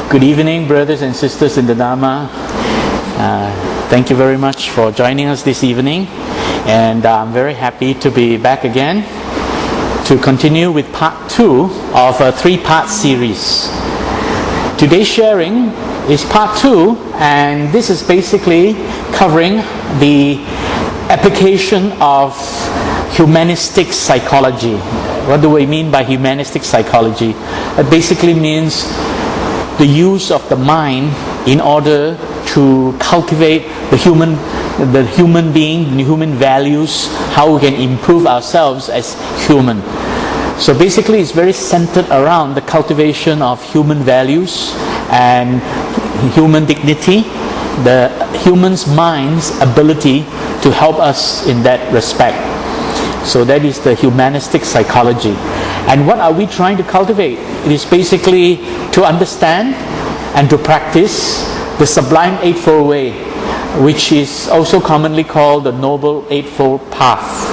Good evening, brothers and sisters in the Dhamma. Thank you very much for joining us this evening. And I'm very happy to be back again to continue with part 2 of a 3-part series. Today's sharing is part 2, and this is basically covering the application of humanistic psychology. What do we mean by humanistic psychology? It basically means the use of the mind in order to cultivate the human being, the human values, how we can improve ourselves as human. So basically it's very centered around the cultivation of human values and human dignity, the human's mind's ability to help us in that respect. So that is the humanistic psychology. And what are we trying to cultivate? It is basically to understand and to practice the Sublime Eightfold Way, which is also commonly called the Noble Eightfold Path.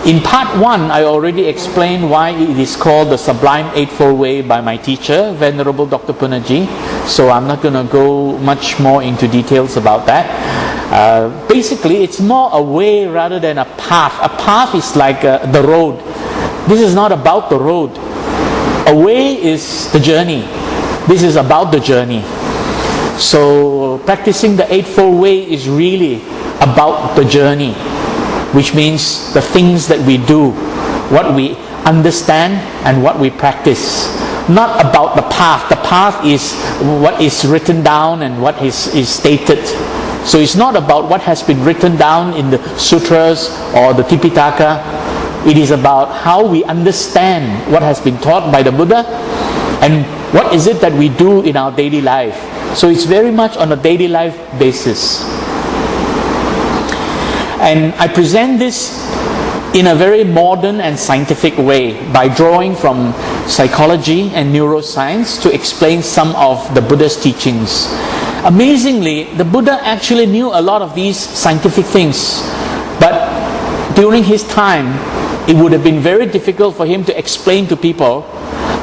In part 1, I already explained why it is called the Sublime Eightfold Way by my teacher, Venerable Dr. Punaji. So I'm not going to go much more into details about that. Basically, it's more a way rather than a path. A path is like the road. This is not about the road. A way is the journey. This is about the journey. So practicing the Eightfold Way is really about the journey, which means the things that we do, what we understand and what we practice. Not about the path. The path is what is written down and what is stated. So it's not about what has been written down in the sutras or the Tipitaka. It is about how we understand what has been taught by the Buddha and what is it that we do in our daily life. So it's very much on a daily life basis. And I present this in a very modern and scientific way by drawing from psychology and neuroscience to explain some of the Buddha's teachings. Amazingly, the Buddha actually knew a lot of these scientific things, but during his time, it would have been very difficult for him to explain to people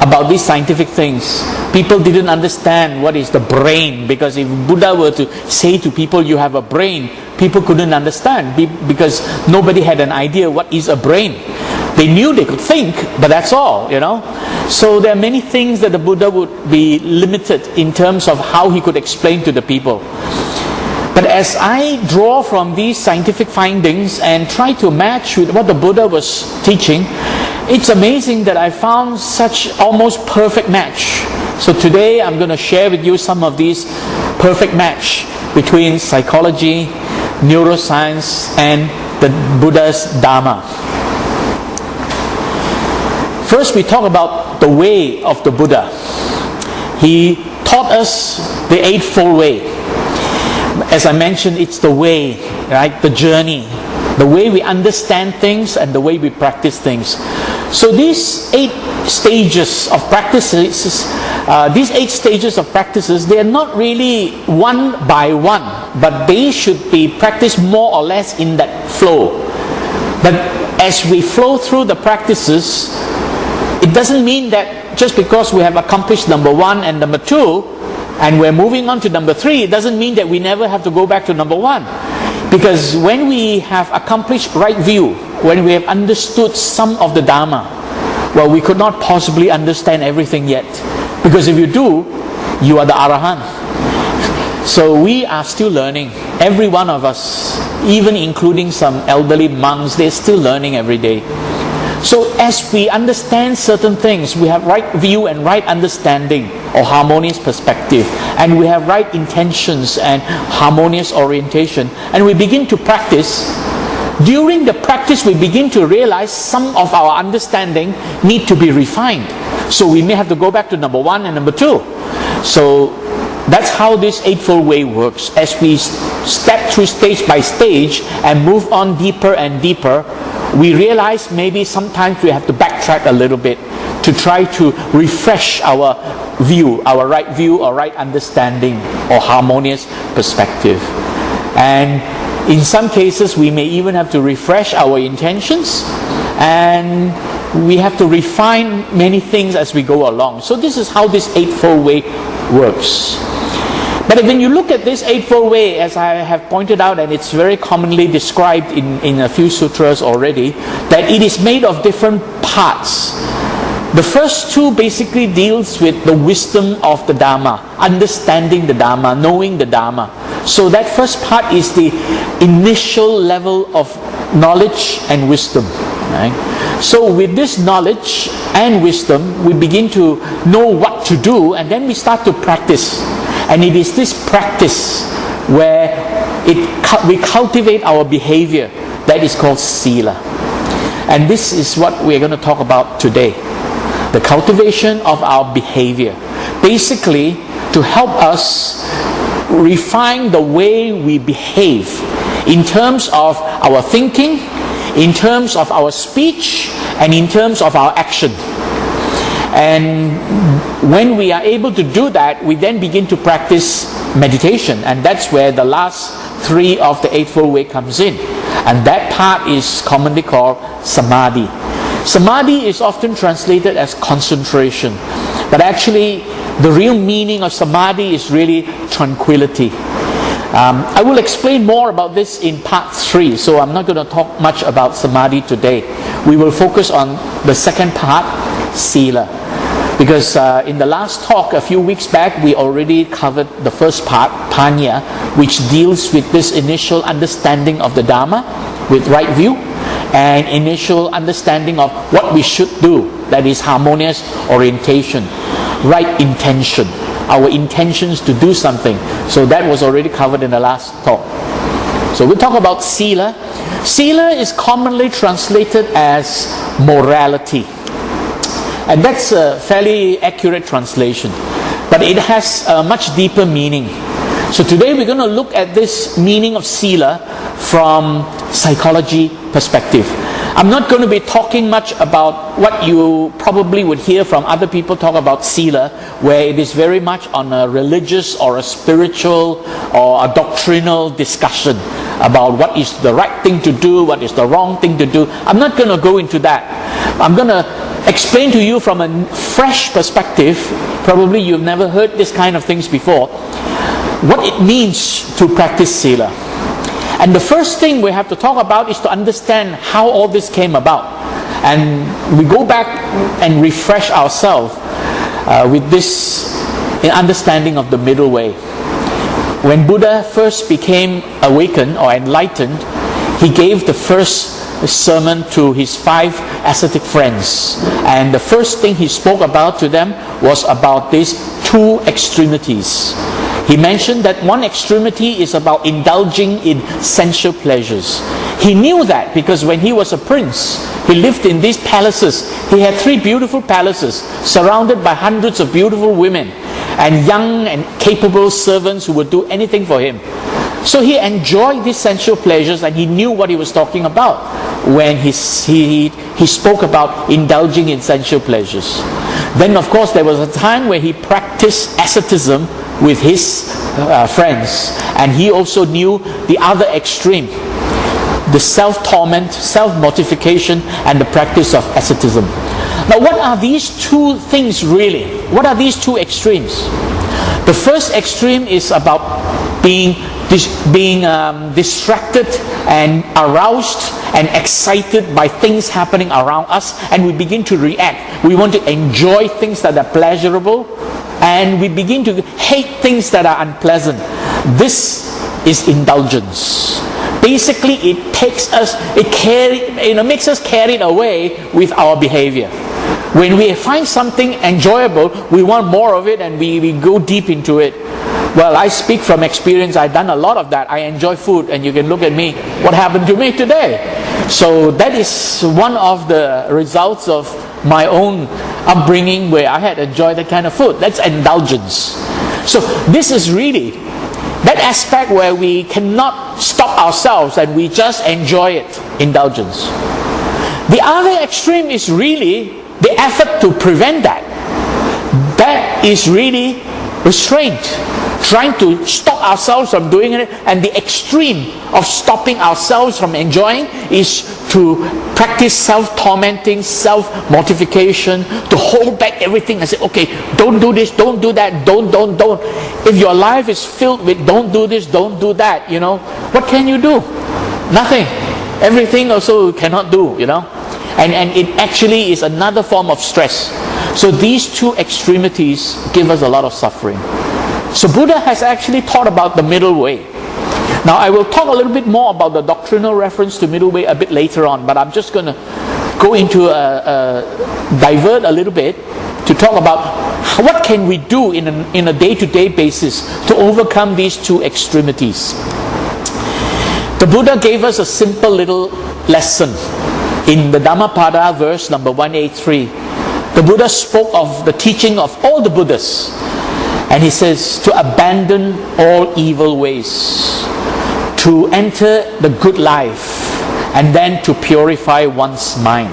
about these scientific things. People didn't understand what is the brain, because if Buddha were to say to people, you have a brain, people couldn't understand because nobody had an idea what is a brain. They knew they could think, but that's all, So there are many things that the Buddha would be limited in terms of how he could explain to the people. But as I draw from these scientific findings and try to match with what the Buddha was teaching, it's amazing that I found such almost perfect match. So today I'm going to share with you some of these perfect match between psychology, neuroscience and the Buddha's Dhamma. First, we talk about the way of the Buddha. He taught us the Eightfold Way. As I mentioned, it's the way, right? The journey, the way we understand things and the way we practice things. So these 8 stages of practices, they are not really one by one, but they should be practiced more or less in that flow. But as we flow through the practices, it doesn't mean that just because we have accomplished number 1 and number 2 and we're moving on to number 3, it doesn't mean that we never have to go back to number 1. Because when we have accomplished right view, when we have understood some of the Dhamma, well, we could not possibly understand everything yet. Because if you do, you are the Arahant. So we are still learning. Every one of us, even including some elderly monks, they're still learning every day. So as we understand certain things, we have right view and right understanding or harmonious perspective, and we have right intentions and harmonious orientation, and we begin to practice. During the practice, we begin to realize some of our understanding need to be refined. So we may have to go back to number 1 and number 2. So that's how this Eightfold Way works. As we step through stage by stage and move on deeper and deeper, we realize maybe sometimes we have to backtrack a little bit to try to refresh our view, our right view or right understanding or harmonious perspective. And in some cases, we may even have to refresh our intentions, and we have to refine many things as we go along. So this is how this Eightfold Way works. But when you look at this Eightfold Way, as I have pointed out, and it's very commonly described in a few sutras already, that it is made of different parts. The first two basically deals with the wisdom of the Dhamma, understanding the Dhamma, knowing the Dhamma. So that first part is the initial level of knowledge and wisdom. Right? So with this knowledge and wisdom, we begin to know what to do, and then we start to practice. And it is this practice where we cultivate our behavior that is called SILA. And this is what we're going to talk about today. The cultivation of our behavior. Basically, to help us refine the way we behave in terms of our thinking, in terms of our speech, and in terms of our action. And when we are able to do that, we then begin to practice meditation, and that's where the last three of the Eightfold Way comes in. And that part is commonly called Samadhi. Samadhi is often translated as concentration, but actually the real meaning of Samadhi is really tranquility. I will explain more about this in part 3, so I'm not going to talk much about Samadhi today. We will focus on the second part, SILA. Because in the last talk a few weeks back, we already covered the first part, Panya, which deals with this initial understanding of the Dhamma with right view, and initial understanding of what we should do, that is harmonious orientation, right intention, our intentions to do something. So that was already covered in the last talk. So we'll talk about SILA. SILA is commonly translated as morality. And that's a fairly accurate translation. But it has a much deeper meaning. So today we're going to look at this meaning of SILA from psychology perspective. I'm not going to be talking much about what you probably would hear from other people talk about SILA, where it is very much on a religious or a spiritual or a doctrinal discussion about what is the right thing to do, what is the wrong thing to do. I'm not going to go into that. I'm going to explain to you from a fresh perspective, probably you've never heard this kind of things before, what it means to practice SILA. And the first thing we have to talk about is to understand how all this came about. And we go back and refresh ourselves with this understanding of the middle way. When Buddha first became awakened or enlightened, he gave the first sermon to his 5 ascetic friends. And the first thing he spoke about to them was about these 2 extremities. He mentioned that one extremity is about indulging in sensual pleasures. He knew that because when he was a prince, he lived in these palaces. He had 3 beautiful palaces surrounded by hundreds of beautiful women and young and capable servants who would do anything for him. So he enjoyed these sensual pleasures, and he knew what he was talking about when he spoke about indulging in sensual pleasures. Then of course there was a time where he practiced asceticism with his friends, and he also knew the other extreme, the self-torment, self-mortification, and the practice of asceticism. Now what are these 2 things really? What are these 2 extremes? The first extreme is about being distracted and aroused and excited by things happening around us, and we begin to react. We want to enjoy things that are pleasurable, and we begin to hate things that are unpleasant. This is indulgence. Basically, it makes us carried away with our behavior. When we find something enjoyable, we want more of it, and we go deep into it. Well, I speak from experience. I've done a lot of that. I enjoy food, and you can look at me, what happened to me today. So that is one of the results of my own upbringing, where I had enjoyed that kind of food. That's indulgence. So this is really that aspect where we cannot stop ourselves and we just enjoy it, indulgence. The other extreme is really the effort to prevent that. That is really restraint, trying to stop ourselves from doing it. And the extreme of stopping ourselves from enjoying is to practice self-tormenting, self-mortification, to hold back everything and say, okay, don't do this, don't do that, don't. If your life is filled with don't do this, don't do that, what can you do? Nothing. Everything also you cannot do, And it actually is another form of stress. So these two extremities give us a lot of suffering. So Buddha has actually taught about the middle way. Now I will talk a little bit more about the doctrinal reference to middle way a bit later on, but I'm just going to go into divert a little bit to talk about what can we do in a day-to-day basis to overcome these two extremities. The Buddha gave us a simple little lesson in the Dhammapada verse number 183. The Buddha spoke of the teaching of all the Buddhas, and he says to abandon all evil ways, to enter the good life, and then to purify one's mind.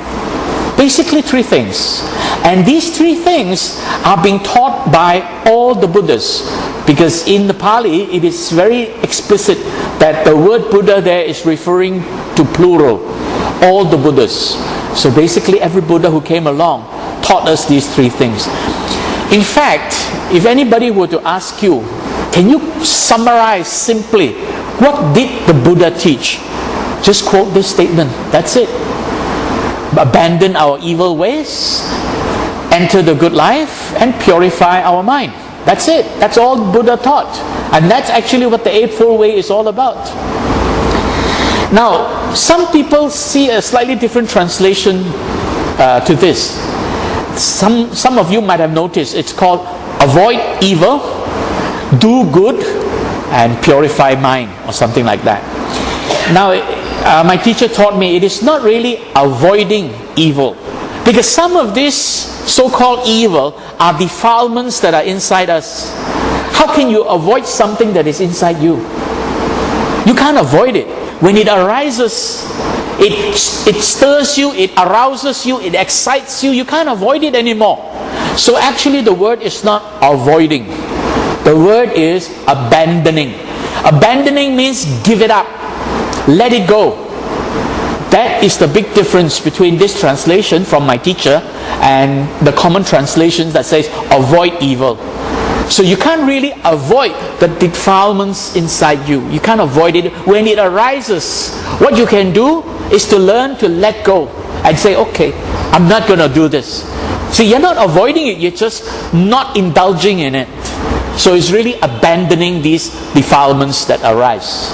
Basically 3 things. And these 3 things are being taught by all the Buddhas, because in the Pali it is very explicit that the word Buddha there is referring to plural, all the Buddhas. So basically every Buddha who came along taught us these 3 things. In fact, if anybody were to ask you, can you summarize simply what did the Buddha teach? Just quote this statement. That's it. Abandon our evil ways, enter the good life, and purify our mind. That's it. That's all Buddha taught. And that's actually what the Eightfold Way is all about. Now, some people see a slightly different translation to this. Some of you might have noticed it's called avoid evil, do good, and purify mind, or something like that. Now, my teacher taught me it is not really avoiding evil, because some of this so-called evil are defilements that are inside us. How can you avoid something that is inside you? You can't avoid it. When it arises, it stirs you, it arouses you, it excites you. You can't avoid it anymore. So actually the word is not avoiding. The word is abandoning. Abandoning means give it up. Let it go. That is the big difference between this translation from my teacher and the common translations that says avoid evil. So you can't really avoid the defilements inside you. You can't avoid it. When it arises, what you can do is to learn to let go and say, okay, I'm not going to do this. See, you're not avoiding it, you're just not indulging in it. So it's really abandoning these defilements that arise.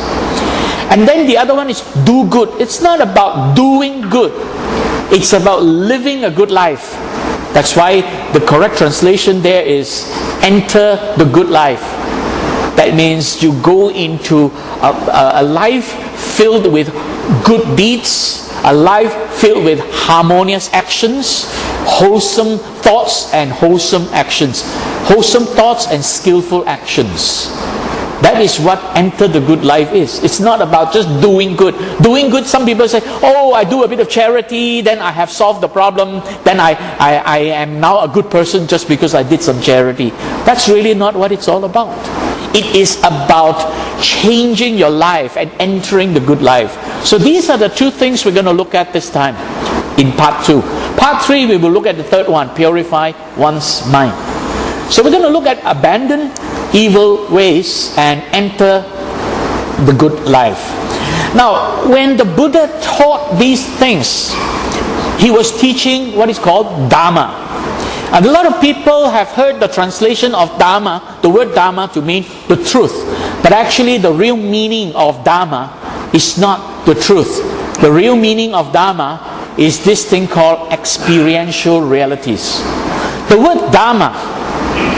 And then the other one is do good. It's not about doing good. It's about living a good life. That's why the correct translation there is enter the good life. That means you go into a life filled with good deeds, a life filled with harmonious actions, wholesome thoughts and wholesome actions, wholesome thoughts and skillful actions. That is what enter the good life is. It's not about just doing good. Doing good, some people say, oh, I do a bit of charity, then I have solved the problem, then I am now a good person just because I did some charity. That's really not what it's all about. It is about changing your life and entering the good life. So these are the 2 things we're going to look at this time in part 2. Part 3, we will look at the third one, purify one's mind. So we're going to look at abandon evil ways and enter the good life. Now, when the Buddha taught these things, he was teaching what is called Dhamma. And a lot of people have heard the translation of Dhamma, the word Dhamma, to mean the truth. But actually the real meaning of Dhamma is not the truth. The real meaning of Dhamma is this thing called experiential realities. The word Dhamma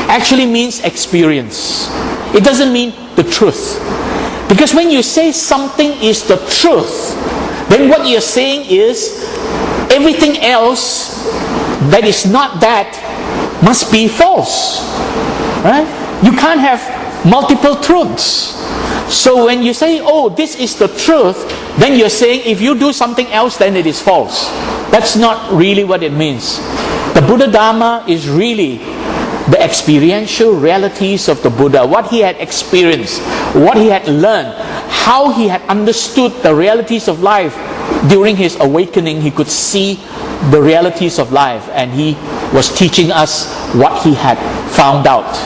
actually means experience. It doesn't mean the truth. Because when you say something is the truth, then what you're saying is everything else that is not that must be false. Right? You can't have multiple truths. So when you say, oh, this is the truth, then you're saying if you do something else, then it is false. That's not really what it means. The Buddha Dhamma is really the experiential realities of the Buddha, what he had experienced, what he had learned, how he had understood the realities of life during his awakening, he could see the realities of life, and he was teaching us what he had found out.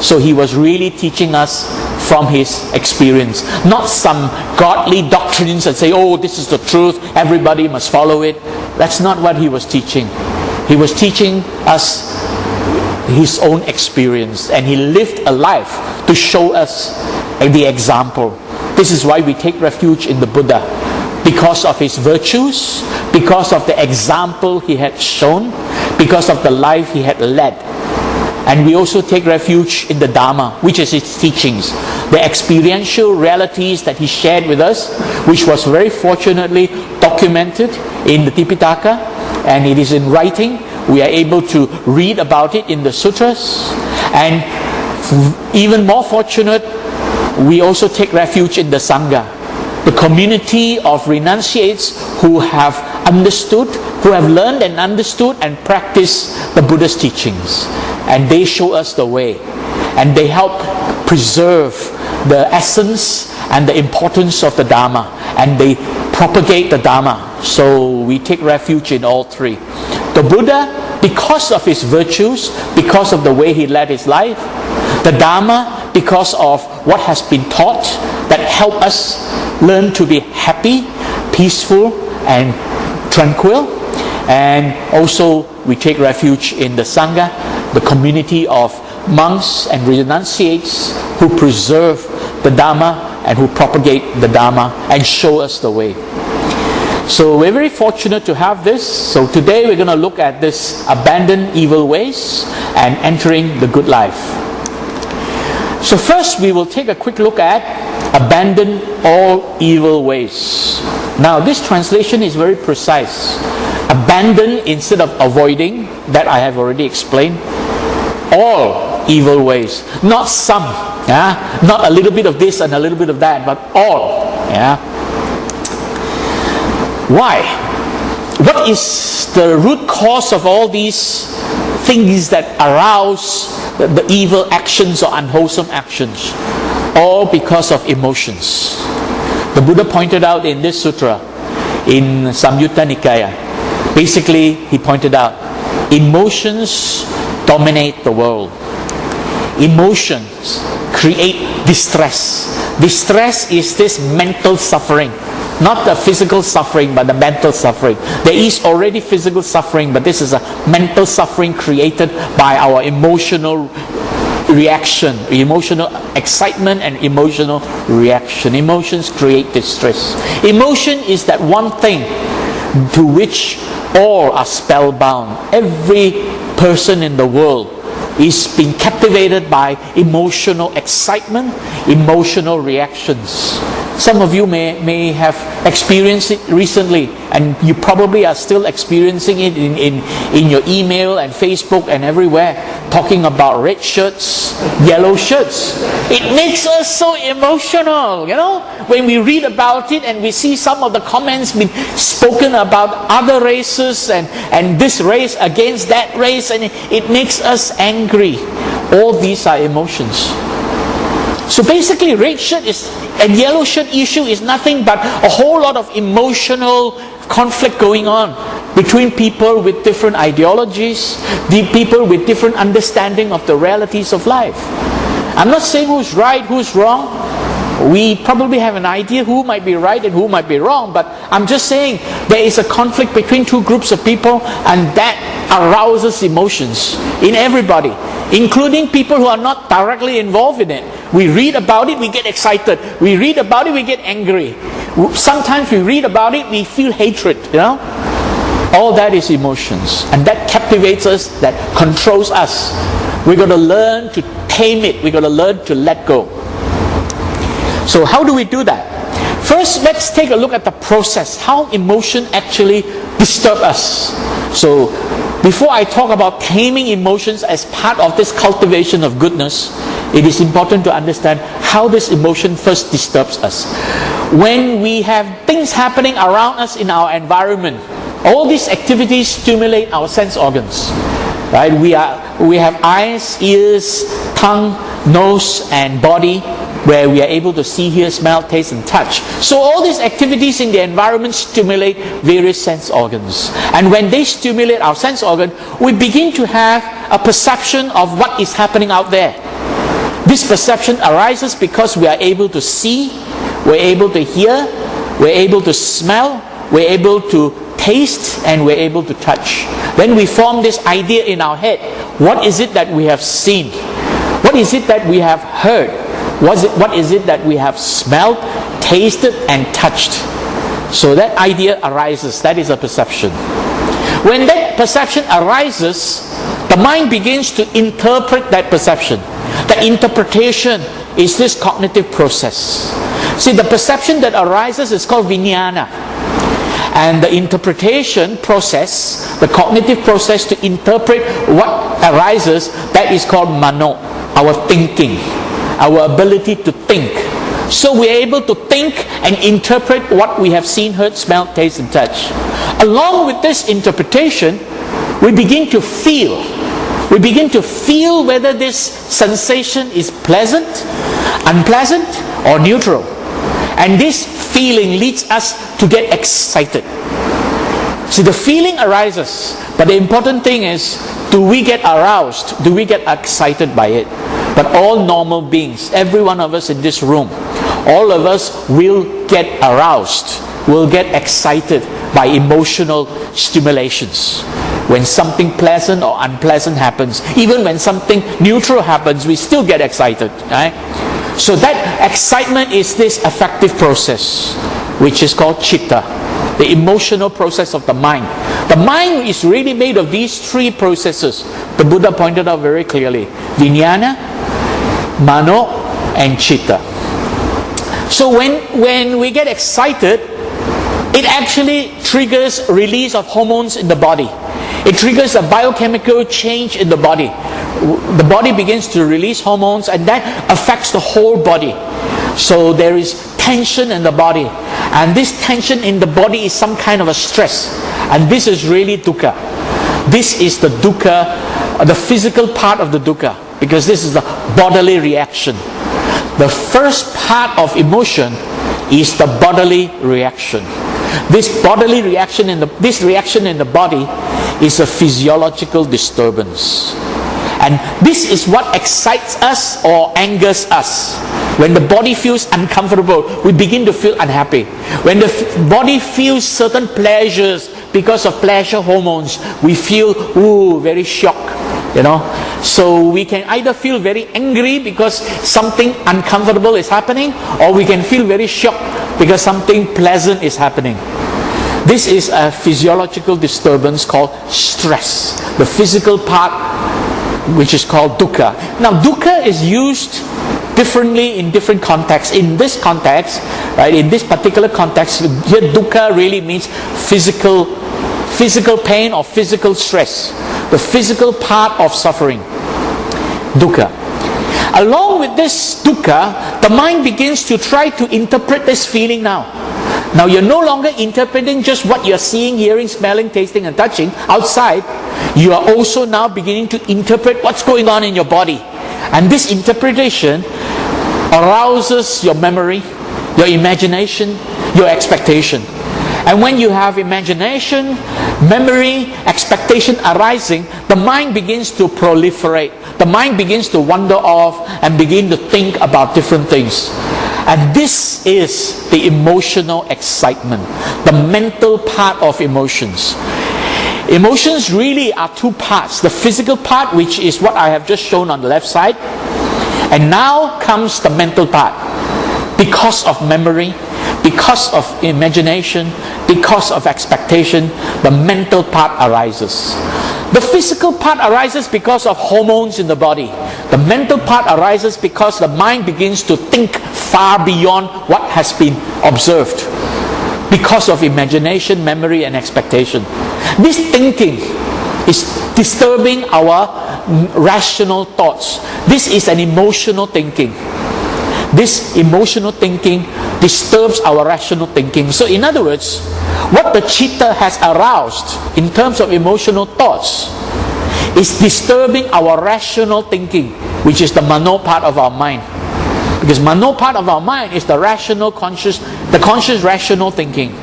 So he was really teaching us from his experience, not some godly doctrines that say, oh, this is the truth, everybody must follow it. That's not what he was teaching. He was teaching us his own experience, and he lived a life to show us the example. This is why we take refuge in the Buddha, because of his virtues, because of the example he had shown, because of the life he had led. And we also take refuge in the Dhamma, which is his teachings, the experiential realities that he shared with us, which was very fortunately documented in the Tipitaka, and it is in writing. We are able to read about it in the sutras. And even more fortunate, we also take refuge in the Sangha, the community of renunciates who have understood, who have learned and understood and practiced the Buddha's teachings. And they show us the way, and they help preserve the essence and the importance of the Dhamma, and they propagate the Dhamma. So we take refuge in all three. The Buddha, because of his virtues, because of the way he led his life. The Dhamma, because of what has been taught that help us learn to be happy, peaceful, and tranquil. And also we take refuge in the Sangha, the community of monks and renunciates who preserve the Dhamma and who propagate the Dhamma and show us the way. So we're very fortunate to have this. So today we're going to look at this abandon evil ways and entering the good life. So first we will take a quick look at abandon all evil ways. Now this translation is very precise. Abandon instead of avoiding, that I have already explained. All evil ways, not some, not a little bit of this and a little bit of that, but all. Why? What is the root cause of all these things that arouse the evil actions or unwholesome actions? All because of emotions. The Buddha pointed out in this sutra, in Samyutta Nikaya, basically he pointed out, emotions dominate the world. Emotions create distress. Distress is this mental suffering, not the physical suffering, but the mental suffering. There is already physical suffering, but this is a mental suffering created by our emotional reaction, emotional excitement and emotional reaction. Emotions create distress. Emotion is that one thing to which all are spellbound. Every person in the world is being captivated by emotional excitement, emotional reactions. Some of you may have experienced it recently, and you probably are still experiencing it in your email and Facebook and everywhere, talking about red shirts, yellow shirts. It makes us so emotional, when we read about it and we see some of the comments being spoken about other races and this race against that race, and it makes us angry. All these are emotions. So basically, red shirt and yellow shirt issue is nothing but a whole lot of emotional conflict going on between people with different ideologies, the people with different understanding of the realities of life. I'm not saying who's right, who's wrong. We probably have an idea who might be right and who might be wrong, but I'm just saying there is a conflict between two groups of people, and that arouses emotions in everybody, including people who are not directly involved in it. We read about it, we get excited. We read about it, we get angry. Sometimes we read about it, we feel hatred, All that is emotions, and that captivates us, that controls us. We're going to learn to tame it. We're going to learn to let go. So how do we do that? First, let's take a look at the process, how emotion actually disturb us. So before I talk about taming emotions as part of this cultivation of goodness, it is important to understand how this emotion first disturbs us. When we have things happening around us in our environment, all these activities stimulate our sense organs. right? We have eyes, ears, tongue, nose, and body, where we are able to see, hear, smell, taste, and touch. So all these activities in the environment stimulate various sense organs. And when they stimulate our sense organ, we begin to have a perception of what is happening out there. This perception arises because we are able to see, we're able to hear, we're able to smell, we're able to taste, and we're able to touch. Then we form this idea in our head. What is it that we have seen? What is it that we have heard? What is it that we have smelled, tasted, and touched? So that idea arises. That is a perception. When that perception arises, the mind begins to interpret that perception. The interpretation is this cognitive process. See, the perception that arises is called vijnana. And the interpretation process, the cognitive process to interpret what arises, that is called mano, our thinking, our ability to think. So we're able to think and interpret what we have seen, heard, smelled, tasted, and touched. Along with this interpretation, we begin to feel. We begin to feel whether this sensation is pleasant, unpleasant, or neutral. And this feeling leads us to get excited. See, the feeling arises, but the important thing is, do we get aroused? Do we get excited by it? But all normal beings, every one of us in this room, all of us will get aroused, will get excited by emotional stimulations. When something pleasant or unpleasant happens, even when something neutral happens, we still get excited, right? So that excitement is this affective process, which is called chitta, the emotional process of the mind. The mind is really made of these three processes. The Buddha pointed out very clearly: vijnana, mano, and chitta. So when we get excited, it actually triggers release of hormones in the body. It triggers a biochemical change in the body. The body begins to release hormones, and that affects the whole body. So there is tension in the body, and this tension in the body is some kind of a stress, and this is really dukkha. This is the dukkha, the physical part of the dukkha, because this is the bodily reaction. The first part of emotion is the bodily reaction. This bodily reaction this reaction in the body is a physiological disturbance. And this is what excites us or angers us. When the body feels uncomfortable, we begin to feel unhappy. When the body feels certain pleasures because of pleasure hormones, we feel very shocked. So we can either feel very angry because something uncomfortable is happening, or we can feel very shocked because something pleasant is happening. This is a physiological disturbance called stress, the physical part, which is called dukkha. Now, dukkha is used differently in different contexts. In this context, right, in this particular context, here dukkha really means physical pain or physical stress, the physical part of suffering, dukkha. Along with this dukkha, the mind begins to try to interpret this feeling now. Now you're no longer interpreting just what you're seeing, hearing, smelling, tasting, and touching outside. You are also now beginning to interpret what's going on in your body. And this interpretation arouses your memory, your imagination, your expectation. And when you have imagination, memory, expectation arising, the mind begins to proliferate. The mind begins to wander off and begin to think about different things. And this is the emotional excitement, the mental part of emotions. Emotions really are two parts. The physical part, which is what I have just shown on the left side, and now comes the mental part. Because of memory, because of imagination, because of expectation, the mental part arises. The physical part arises because of hormones in the body. The mental part arises because the mind begins to think far beyond what has been observed, because of imagination, memory, and expectation. This thinking is disturbing our rational thoughts. This is an emotional thinking. This emotional thinking disturbs our rational thinking. So in other words, what the chitta has aroused in terms of emotional thoughts It's disturbing our rational thinking, which is the mano part of our mind. Because mano part of our mind is the conscious rational thinking.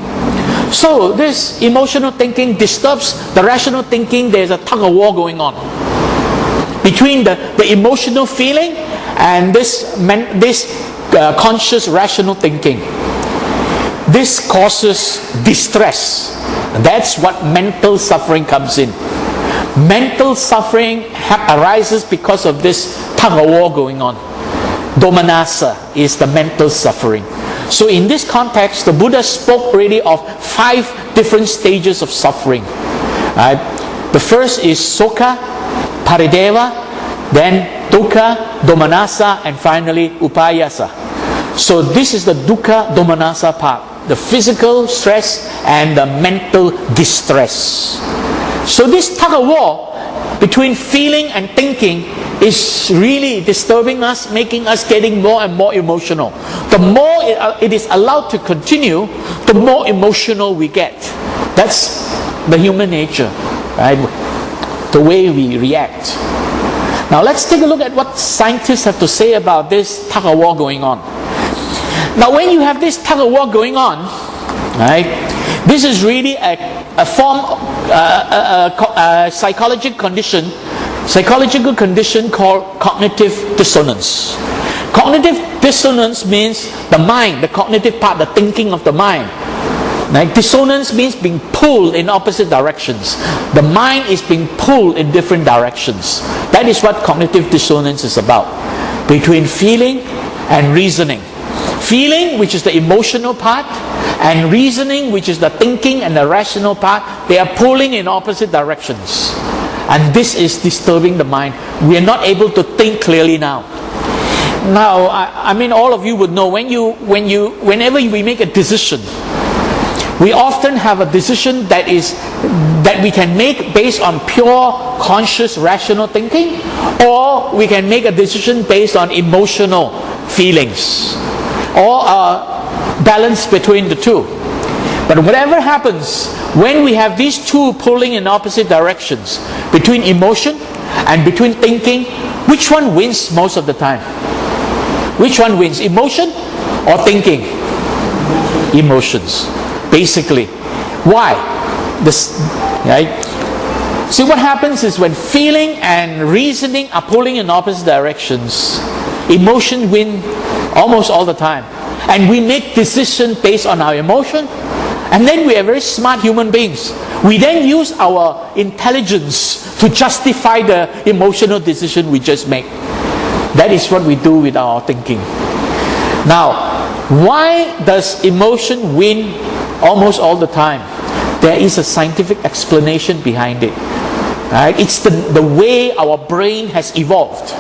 So this emotional thinking disturbs the rational thinking. There's a tug of war going on between the emotional feeling and this conscious rational thinking. This causes distress. That's what mental suffering comes in. Mental suffering arises because of this tug of war going on. Domanassa is the mental suffering. So in this context, the Buddha spoke really of 5 different stages of suffering. Right? The first is Sukha, Parideva, then Dukkha, Domanassa, and finally Upayasa. So this is the Dukkha, Domanassa part. The physical stress and the mental distress. So this tug of war between feeling and thinking is really disturbing us, making us getting more and more emotional. The more it is allowed to continue, the more emotional we get. That's the human nature, right? The way we react. Now let's take a look at what scientists have to say about this tug of war going on. Now when you have this tug of war going on, right, this is really a form of psychological condition called cognitive dissonance. Cognitive dissonance means the mind, the cognitive part, the thinking of the mind. Right? Dissonance means being pulled in opposite directions. The mind is being pulled in different directions. That is what cognitive dissonance is about. Between feeling and reasoning. Feeling, which is the emotional part, and reasoning, which is the thinking and the rational part, they are pulling in opposite directions. And this is disturbing the mind. We are not able to think clearly now. Now, I mean, all of you would know whenever we make a decision, we often have a decision that we can make based on pure, conscious, rational thinking, or we can make a decision based on emotional feelings, or a balance between the two. But whatever happens, when we have these two pulling in opposite directions, between emotion and between thinking, which one wins most of the time? Which one wins, emotion or thinking? Emotions, basically. Why? Right? See, what happens is when feeling and reasoning are pulling in opposite directions, emotion wins almost all the time. And we make decisions based on our emotion, and then we are very smart human beings. We then use our intelligence to justify the emotional decision we just made. That is what we do with our thinking. Now, why does emotion win almost all the time? There is a scientific explanation behind it. Right? It's the way our brain has evolved.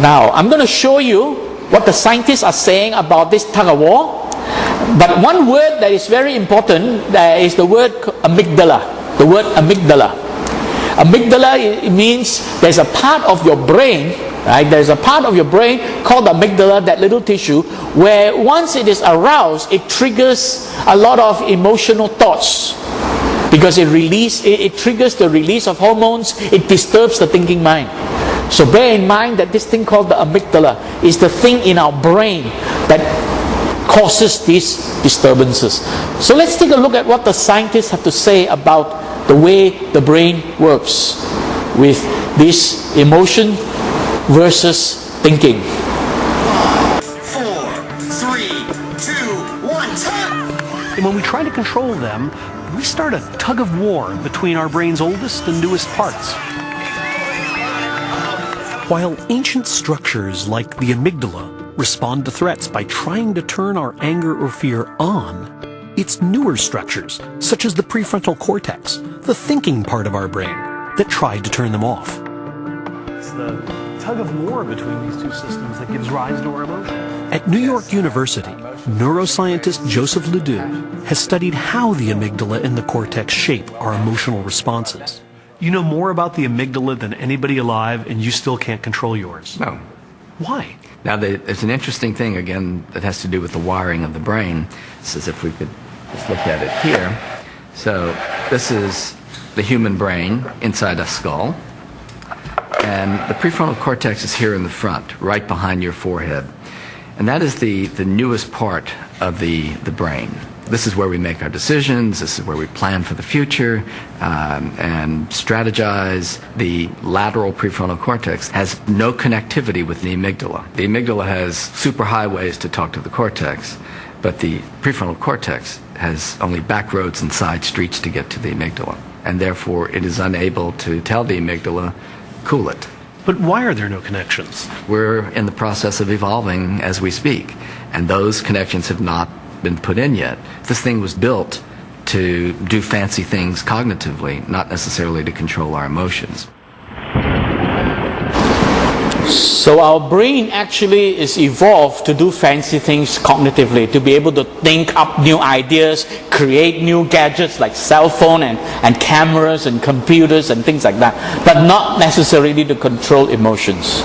Now, I'm going to show you what the scientists are saying about this tug of war. But one word that is very important is the word amygdala. The word amygdala. Amygdala, it means there's a part of your brain, right? There's a part of your brain called the amygdala, that little tissue, where once it is aroused, it triggers a lot of emotional thoughts. Because it triggers the release of hormones, it disturbs the thinking mind. So bear in mind that this thing called the amygdala is the thing in our brain that causes these disturbances. So let's take a look at what the scientists have to say about the way the brain works with this emotion versus thinking. 4, 3, 2, 1, time! And when we try to control them, we start a tug of war between our brain's oldest and newest parts. While ancient structures like the amygdala respond to threats by trying to turn our anger or fear on, it's newer structures, such as the prefrontal cortex, the thinking part of our brain, that try to turn them off. It's the tug of war between these two systems that gives rise to our emotions. At New York University, neuroscientist Joseph Ledoux has studied how the amygdala and the cortex shape our emotional responses. You know more about the amygdala than anybody alive, and you still can't control yours. No. Why? Now, there's an interesting thing, again, that has to do with the wiring of the brain. This is, if we could just look at it here. So this is the human brain inside a skull, And the prefrontal cortex is here in the front, right behind your forehead. And that is the newest part of the brain. This is where we make our decisions, this is where we plan for the future and strategize. The lateral prefrontal cortex has no connectivity with the amygdala. The amygdala has superhighways to talk to the cortex, but the prefrontal cortex has only back roads and side streets to get to the amygdala. And therefore it is unable to tell the amygdala, cool it. But why are there no connections? We're in the process of evolving as we speak, and those connections have not been put in yet. This thing was built to do fancy things cognitively, not necessarily to control our emotions. So our brain actually is evolved to do fancy things cognitively, to be able to think up new ideas, create new gadgets like cell phone and cameras and computers and things like that, but not necessarily to control emotions.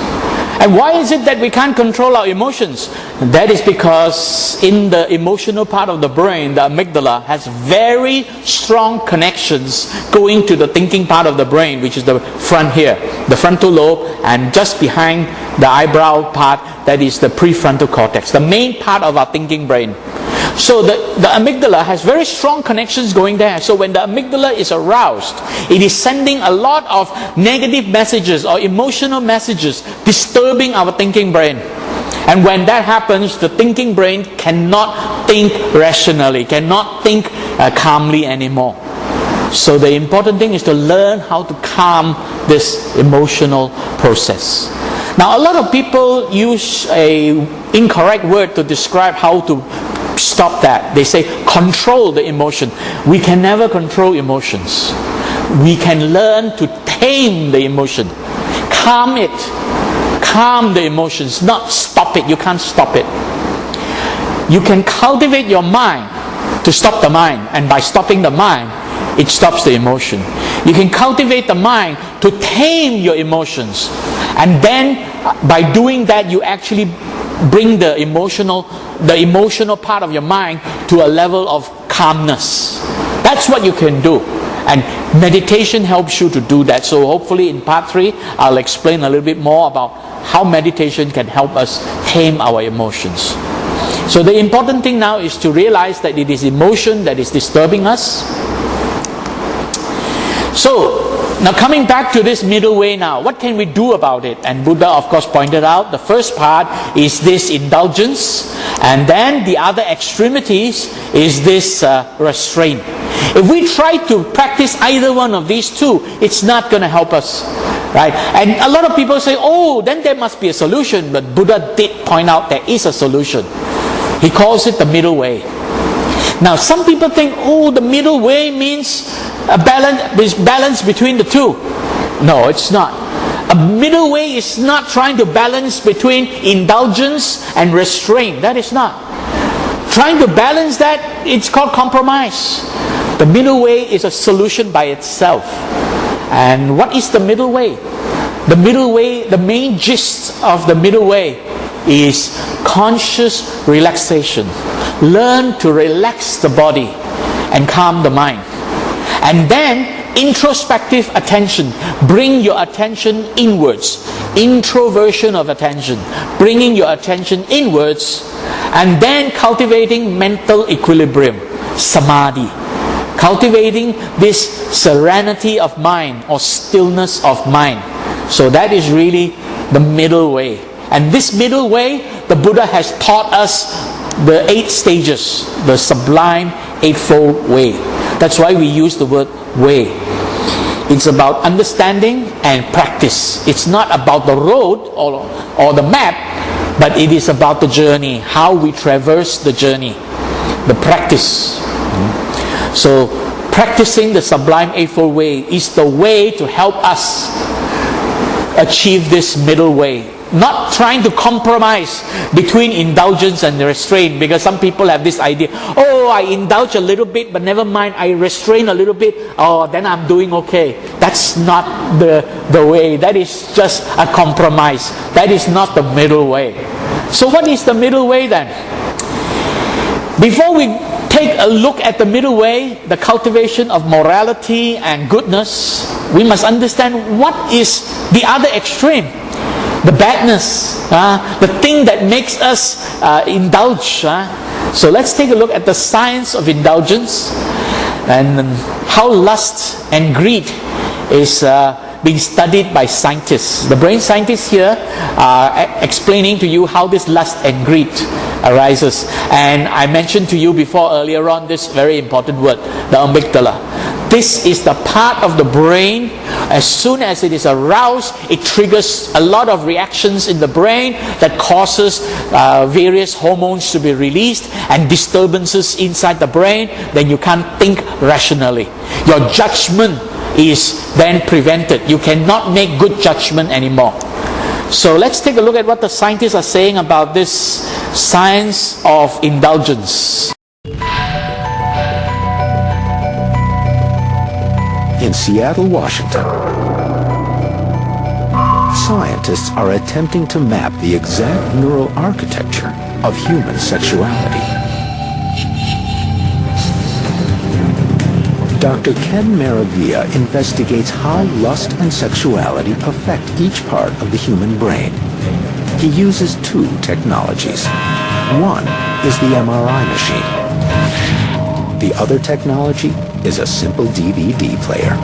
And why is it that we can't control our emotions? That is because in the emotional part of the brain, the amygdala has very strong connections going to the thinking part of the brain, which is the front here, the frontal lobe, and just behind the eyebrow part, that is the prefrontal cortex, the main part of our thinking brain. So the amygdala has very strong connections going there. So when the amygdala is aroused, it is sending a lot of negative messages or emotional messages disturbing our thinking brain. And when that happens, the thinking brain cannot think rationally, cannot think calmly anymore. So the important thing is to learn how to calm this emotional process. Now a lot of people use an incorrect word to describe how to stop that. They say control the emotion. We can never control emotions. We can learn to tame the emotion, calm it, calm the emotions, not stop it. You can't stop it. You can cultivate your mind to stop the mind, and by stopping the mind, it stops the emotion. You can cultivate the mind to tame your emotions, and then by doing that you actually bring the emotional part of your mind to a level of calmness. That's what you can do, and meditation helps you to do that. So hopefully in part 3 I'll explain a little bit more about how meditation can help us tame our emotions. So the important thing now is to realize that it is emotion that is disturbing us. So now coming back to this middle way now, what can we do about it? And Buddha of course pointed out the first part is this indulgence, and then the other extremities is this restraint. If we try to practice either one of these two, it's not going to help us, right? And a lot of people say, oh, then there must be a solution. But Buddha did point out there is a solution. He calls it the middle way. Now some people think, oh, the middle way means a balance between the two. No, it's not. A middle way is not trying to balance between indulgence and restraint. That is not. Trying to balance that, it's called compromise. The middle way is a solution by itself. And what is the middle way? The middle way, the main gist of the middle way is conscious relaxation. Learn to relax the body and calm the mind. And then introspective attention. Bring your attention inwards. Introversion of attention. Bringing your attention inwards. And then cultivating mental equilibrium. Samadhi. Cultivating this serenity of mind or stillness of mind. So that is really the middle way. And this middle way, the Buddha has taught us the 8 stages, the sublime eightfold way. That's why we use the word way. It's about understanding and practice. It's not about the road or the map, but it is about the journey, how we traverse the journey, the practice. So practicing the sublime eightfold way is the way to help us achieve this middle way. Not trying to compromise between indulgence and restraint, because some people have this idea, oh, I indulge a little bit, but never mind, I restrain a little bit, oh, then I'm doing okay. That's not the way. That is just a compromise. That is not the middle way. So what is the middle way then? Before we take a look at the middle way, the cultivation of morality and goodness, we must understand what is the other extreme, the badness, the thing that makes us indulge. So let's take a look at the science of indulgence and how lust and greed is being studied by scientists. The brain scientists here are explaining to you how this lust and greed arises. And I mentioned to you before earlier on this very important word, the amygdala. This is the part of the brain, as soon as it is aroused, it triggers a lot of reactions in the brain that causes various hormones to be released and disturbances inside the brain. Then you can't think rationally. Your judgment is then prevented. You cannot make good judgment anymore. So let's take a look at what the scientists are saying about this science of indulgence. In Seattle, Washington, scientists are attempting to map the exact neural architecture of human sexuality. Dr. Ken Maravilla investigates how lust and sexuality affect each part of the human brain. He uses two technologies. One is the MRI machine. The other technology is a simple DVD player.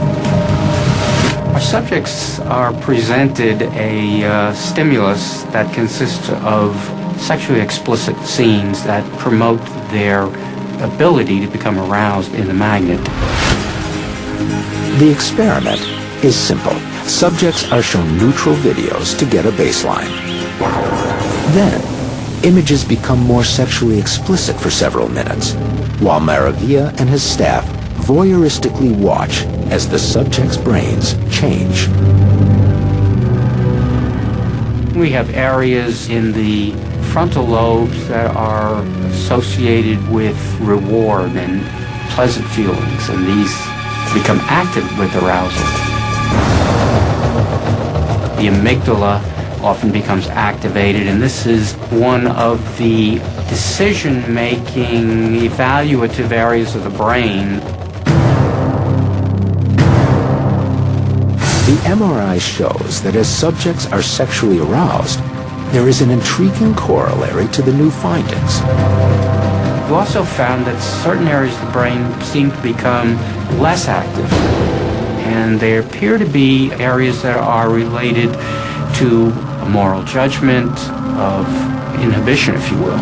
Our subjects are presented a stimulus that consists of sexually explicit scenes that promote their ability to become aroused in the magnet. The experiment is simple. Subjects are shown neutral videos to get a baseline. Then, images become more sexually explicit for several minutes, while Maravilla and his staff voyeuristically watch as the subjects' brains change. We have areas in the frontal lobes that are associated with reward and pleasant feelings, and these become active with arousal. The amygdala often becomes activated, and this is one of the decision-making, evaluative areas of the brain. The MRI shows that as subjects are sexually aroused, there is an intriguing corollary to the new findings. We also found that certain areas of the brain seem to become less active, and there appear to be areas that are related to a moral judgment, of inhibition, if you will.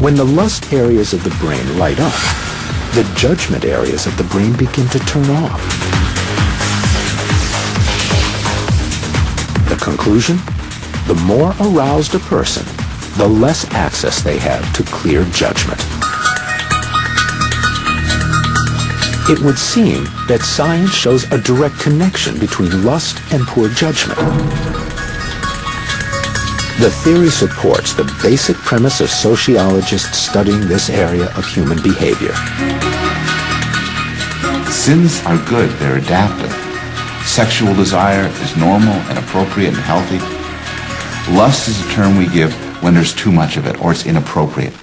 When the lust areas of the brain light up, the judgment areas of the brain begin to turn off. The conclusion? The more aroused a person, the less access they have to clear judgment. It would seem that science shows a direct connection between lust and poor judgment. The theory supports the basic premise of sociologists studying this area of human behavior. Sins are good, they're adaptive. Sexual desire is normal and appropriate and healthy. Lust is a term we give when there's too much of it or it's inappropriate.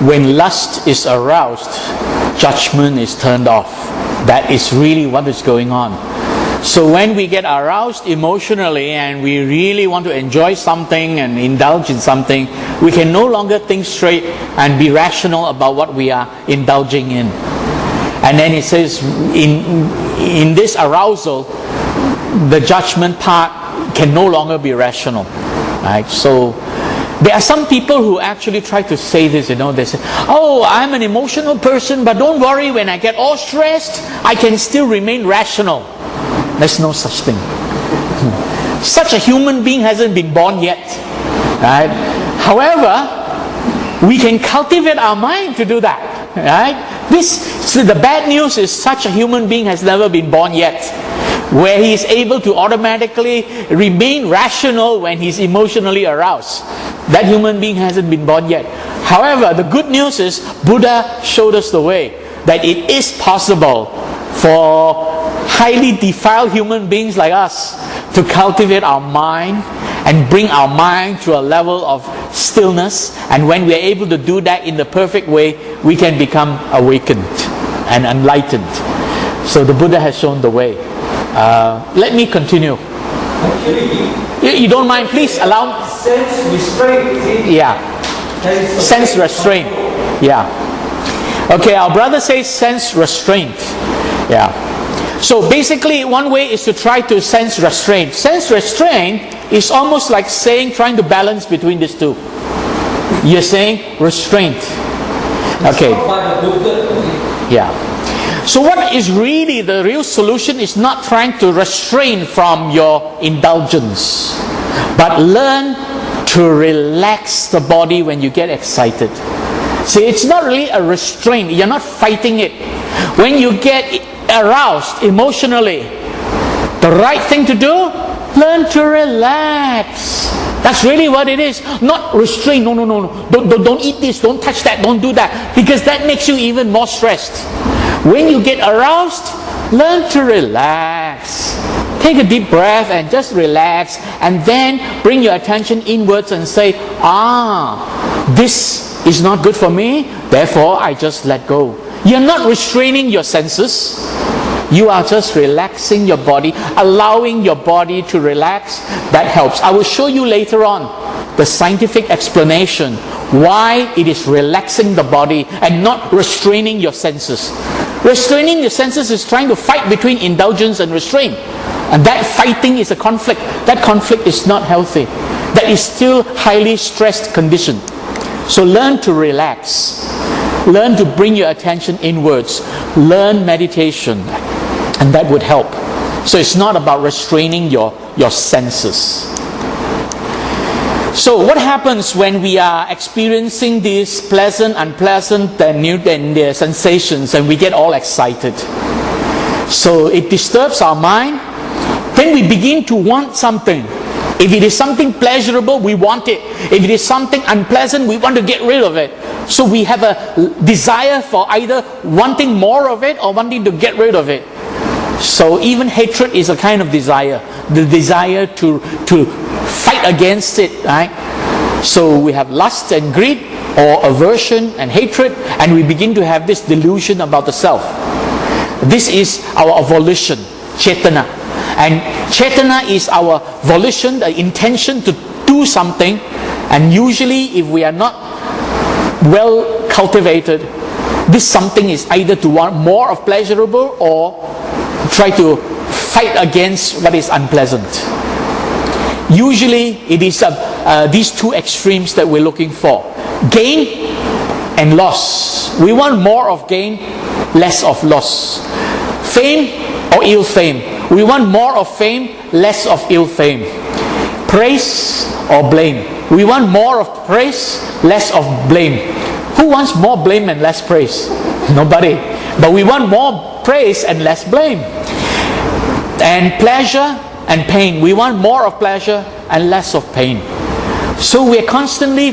When lust is aroused, judgment is turned off. That is really what is going on. So when we get aroused emotionally and we really want to enjoy something and indulge in something, we can no longer think straight and be rational about what we are indulging in. And then it says in this arousal, the judgment part can no longer be rational. Right? So there are some people who actually try to say this, they say, oh, I'm an emotional person, but don't worry, when I get all stressed, I can still remain rational. There's no such thing. Such a human being hasn't been born yet. Right? However, we can cultivate our mind to do that. Right? The bad news is such a human being has never been born yet, where he is able to automatically remain rational when he's emotionally aroused. That human being hasn't been born yet. However, the good news is Buddha showed us the way, that it is possible for highly defiled human beings like us to cultivate our mind and bring our mind to a level of stillness. And when we are able to do that in the perfect way, we can become awakened. and enlightened. So the Buddha has shown the way. Let me continue. You don't mind, please allow. Sense restraint. Yeah. Sense restraint. Yeah. Okay, our brother says sense restraint. Yeah. So basically, one way is to try to sense restraint. Sense restraint is almost like trying to balance between these two. You're saying restraint. Okay. Yeah. So what is really the real solution is not trying to restrain from your indulgence, but learn to relax the body when you get excited. See, it's not really a restraint. You're not fighting it. When you get aroused emotionally, the right thing to do, learn to relax. That's really what it is. Not restrain. No. Don't eat this. Don't touch that. Don't do that. Because that makes you even more stressed. When you get aroused, learn to relax. Take a deep breath and just relax. And then bring your attention inwards and say, this is not good for me. Therefore, I just let go. You're not restraining your senses. You are just relaxing your body, allowing your body to relax. That helps. I will show you later on the scientific explanation why it is relaxing the body and not restraining your senses. Restraining your senses is trying to fight between indulgence and restraint. And that fighting is a conflict. That conflict is not healthy. That is still highly stressed condition. So learn to relax. Learn to bring your attention inwards. Learn meditation. And that would help. So it's not about restraining your senses. So what happens when we are experiencing these pleasant, unpleasant, and new sensations and we get all excited? So it disturbs our mind. Then we begin to want something. If it is something pleasurable, we want it. If it is something unpleasant, we want to get rid of it. So we have a desire for either wanting more of it or wanting to get rid of it. So even hatred is a kind of desire. The desire to fight against it, right? So we have lust and greed, or aversion and hatred, and we begin to have this delusion about the self. This is our volition, cetana. And cetana is our volition, the intention to do something. And usually if we are not well cultivated, this something is either to want more of pleasurable or try to fight against what is unpleasant. Usually it is these two extremes that we're looking for. Gain and loss. We want more of gain, less of loss. Fame or ill fame. We want more of fame, less of ill fame. Praise or blame. We want more of praise, less of blame. Who wants more blame and less praise? Nobody. But we want more praise and less blame. And pleasure and pain. We want more of pleasure and less of pain. So we're constantly,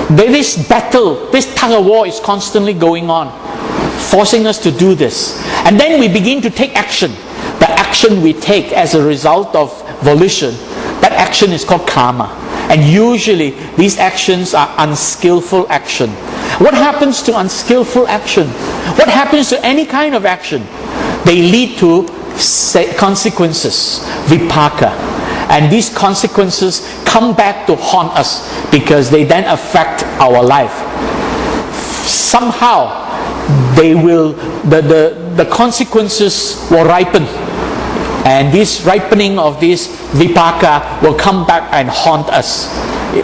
this battle, this tug of war is constantly going on, forcing us to do this. And then we begin to take action. The action we take as a result of volition, that action is called karma. And usually these actions are unskillful action. What happens to unskillful action? What happens to any kind of action? They lead to consequences, vipaka. And these consequences come back to haunt us because they then affect our life. Somehow they will, the consequences will ripen. And this ripening of this vipaka will come back and haunt us.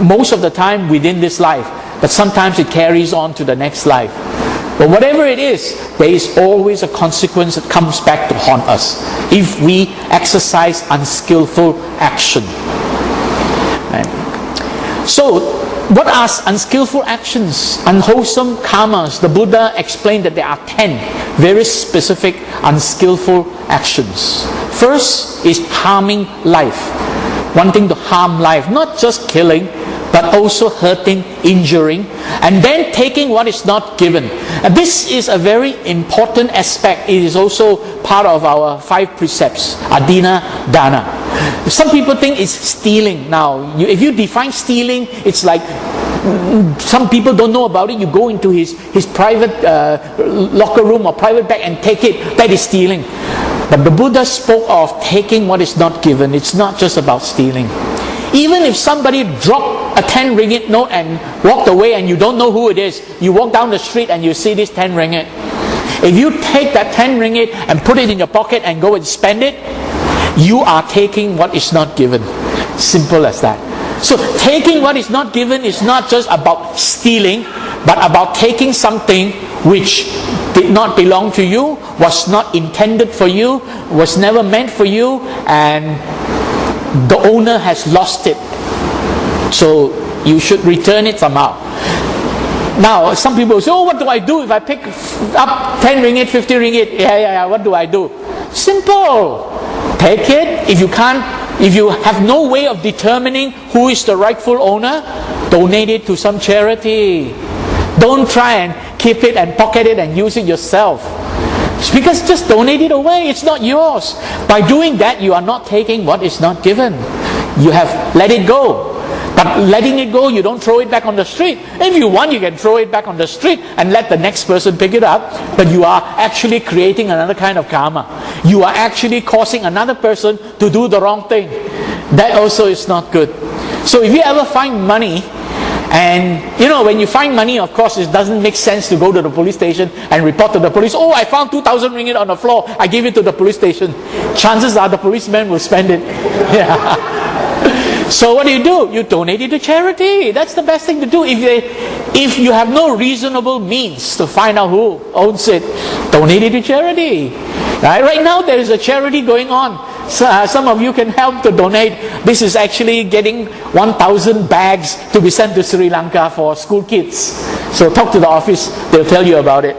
Most of the time within this life, but sometimes it carries on to the next life. But whatever it is, there is always a consequence that comes back to haunt us if we exercise unskillful action. Right? So, what are unskillful actions? Unwholesome karmas. The Buddha explained that there are 10 very specific unskillful actions. First is harming life. Wanting to harm life. Not just killing, but also hurting, injuring, and then taking what is not given. And this is a very important aspect. It is also part of our 5 precepts, adina dana. Some people think it's stealing. Now, if you define stealing, it's like some people don't know about it. You go into his private locker room or private bag and take it. That is stealing. But the Buddha spoke of taking what is not given. It's not just about stealing. Even if somebody dropped a 10 ringgit note and walked away and you don't know who it is, you walk down the street and you see this 10 ringgit. If you take that 10 ringgit and put it in your pocket and go and spend it, you are taking what is not given. Simple as that. So taking what is not given is not just about stealing, but about taking something which did not belong to you, was not intended for you, was never meant for you, and the owner has lost it. So you should return it somehow. Now, some people say, oh, what do I do if I pick up 10 ringgit, 50 ringgit? Yeah, what do I do? Simple. Take it. If you have no way of determining who is the rightful owner, donate it to some charity. Don't try and keep it and pocket it and use it yourself. Because just donate it away. It's not yours. By doing that, you are not taking what is not given. You have let it go. But letting it go, you don't throw it back on the street. If you want, you can throw it back on the street and let the next person pick it up. But you are actually creating another kind of karma. You are actually causing another person to do the wrong thing. That also is not good. So if you ever find money, and when you find money, of course, it doesn't make sense to go to the police station and report to the police. Oh, I found 2,000 ringgit on the floor. I give it to the police station. Chances are the policeman will spend it. Yeah. So what do? You donate it to charity. That's the best thing to do. If you have no reasonable means to find out who owns it, donate it to charity. Right now there is a charity going on. So, some of you can help to donate. This is actually getting 1,000 bags to be sent to Sri Lanka for school kids. So talk to the office, they'll tell you about it.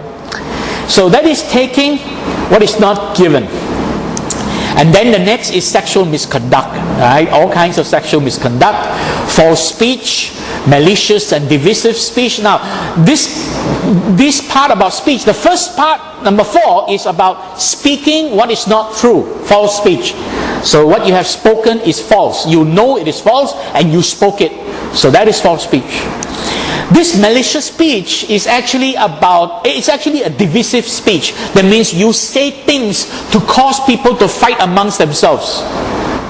So that is taking what is not given. And then the next is sexual misconduct, right? All kinds of sexual misconduct, false speech, malicious and divisive speech. Now, this part about speech, the first part, number 4, is about speaking what is not true, false speech. So what you have spoken is false. You know it is false and you spoke it. So that is false speech. This malicious speech is actually a divisive speech. That means you say things to cause people to fight amongst themselves.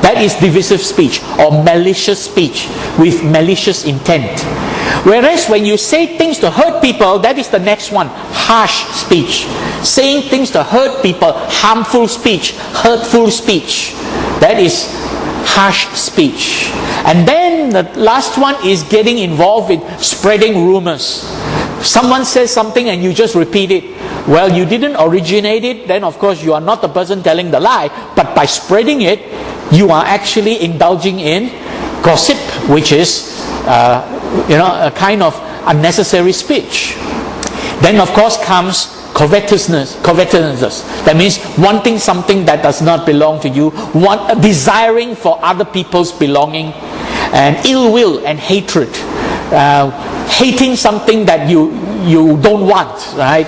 That is divisive speech or malicious speech with malicious intent. Whereas when you say things to hurt people, that is the next one, harsh speech. Saying things to hurt people, harmful speech, hurtful speech. That is harsh speech. And then the last one is getting involved with spreading rumors. Someone says something and you just repeat it. Well, you didn't originate it, then of course you are not the person telling the lie, but by spreading it, you are actually indulging in gossip, which is a kind of unnecessary speech. Then of course comes covetousness. That means wanting something that does not belong to you, desiring for other people's belonging, and ill will and hatred, hating something that you don't want, right?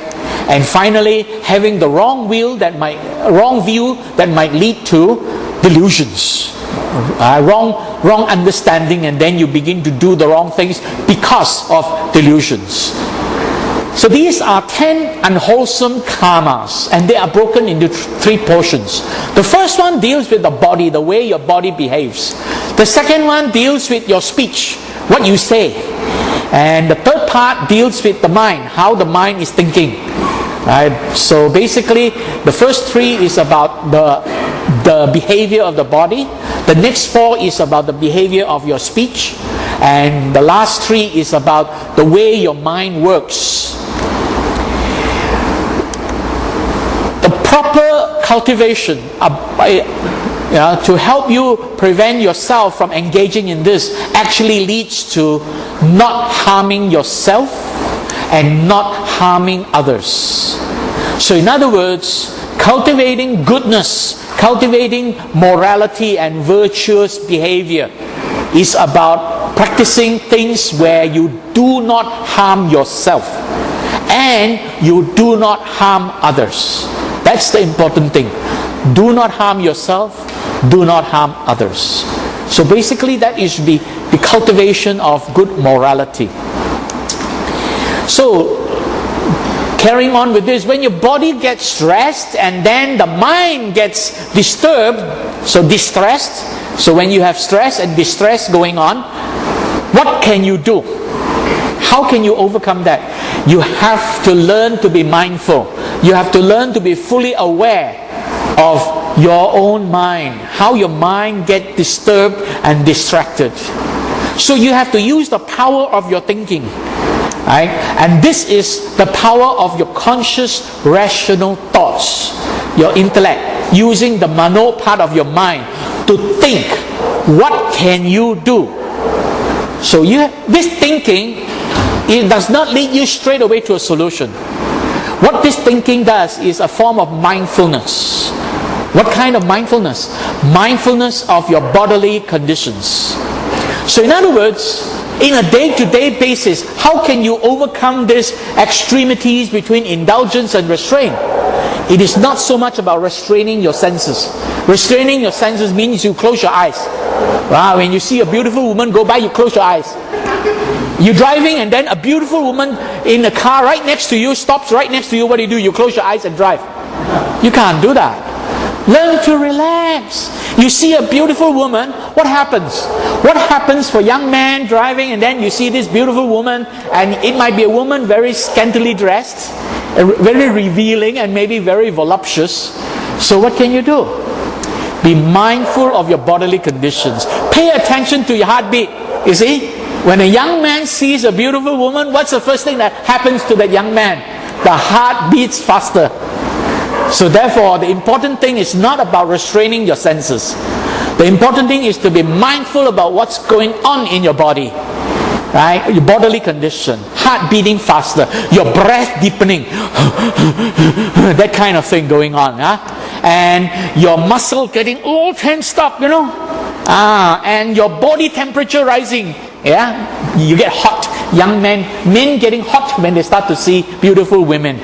And finally, having the wrong view that might lead to delusions, wrong understanding, and then you begin to do the wrong things because of delusions. So these are 10 unwholesome karmas, and they are broken into 3 portions. The first one deals with the body, the way your body behaves. The second one deals with your speech, what you say. And the third part deals with the mind, how the mind is thinking. Right? So basically, the first 3 is about the behavior of the body. The next 4 is about the behavior of your speech. And the last 3 is about the way your mind works. The proper cultivation to help you prevent yourself from engaging in this actually leads to not harming yourself and not harming others. So in other words, cultivating goodness, cultivating morality and virtuous behavior is about practicing things where you do not harm yourself and you do not harm others. That's the important thing. Do not harm yourself, do not harm others. So basically that is the cultivation of good morality. So, carrying on with this, when your body gets stressed and then the mind gets disturbed, so distressed, so when you have stress and distress going on, what can you do? How can you overcome that? You have to learn to be mindful. You have to learn to be fully aware of your own mind, how your mind gets disturbed and distracted. So you have to use the power of your thinking. Right? And this is the power of your conscious, rational thoughts, your intellect, using the mano part of your mind to think, what can you do? So this thinking, it does not lead you straight away to a solution. What this thinking does is a form of mindfulness. What kind of mindfulness? Mindfulness of your bodily conditions. So in other words, in a day-to-day basis, how can you overcome these extremities between indulgence and restraint? It is not so much about restraining your senses. Restraining your senses means you close your eyes. Wow, when you see a beautiful woman go by, you close your eyes. You're driving and then a beautiful woman in a car right next to you stops right next to you. What do? You close your eyes and drive. You can't do that. Learn to relax. You see a beautiful woman, what happens? What happens for young man driving and then you see this beautiful woman, and it might be a woman very scantily dressed, very revealing and maybe very voluptuous. So what can you do? Be mindful of your bodily conditions. Pay attention to your heartbeat. You see, when a young man sees a beautiful woman, what's the first thing that happens to that young man? The heart beats faster. So therefore, the important thing is not about restraining your senses. The important thing is to be mindful about what's going on in your body. Right? Your bodily condition. Heart beating faster. Your breath deepening. That kind of thing going on. And your muscle getting all tensed up, you know. And your body temperature rising. Yeah? You get hot. Young men getting hot when they start to see beautiful women.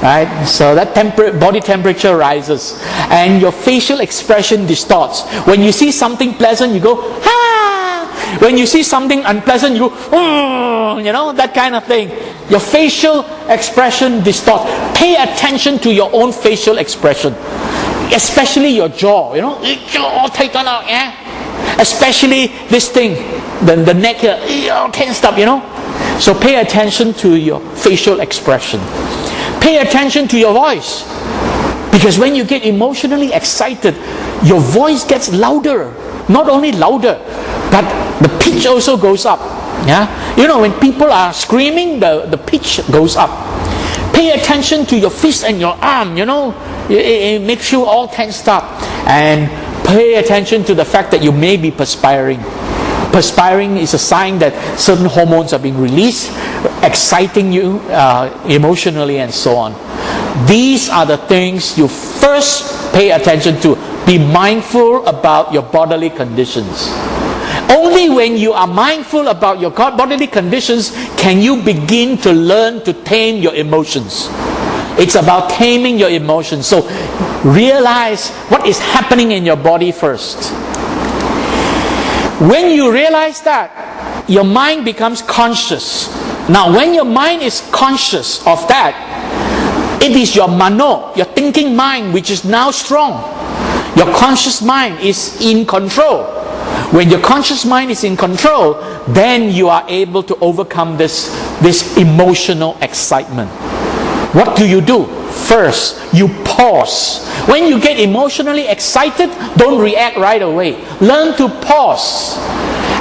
Right? So that body temperature rises and your facial expression distorts. When you see something pleasant, you go, ah! When you see something unpleasant, you go, oh! You know, that kind of thing. Your facial expression distorts. Pay attention to your own facial expression. Especially your jaw, you know, jaw all taken out, yeah? Especially this thing, the neck here, all tensed up, you know. So pay attention to your facial expression. Pay attention to your voice. Because when you get emotionally excited, your voice gets louder. Not only louder, but the pitch also goes up. Yeah? You know, when people are screaming, the pitch goes up. Pay attention to your fist and your arm, you know. It makes you all tensed up. And pay attention to the fact that you may be perspiring. Perspiring is a sign that certain hormones are being released, exciting you emotionally and so on. These are the things you first pay attention to. Be mindful about your bodily conditions. Only when you are mindful about your bodily conditions can you begin to learn to tame your emotions. It's about taming your emotions. So realize what is happening in your body first. When you realize that, your mind becomes conscious. Now, when your mind is conscious of that, it is your mano, your thinking mind, which is now strong. Your conscious mind is in control. When your conscious mind is in control, then you are able to overcome this emotional excitement. What do? First, you pause. When you get emotionally excited, don't react right away. Learn to pause.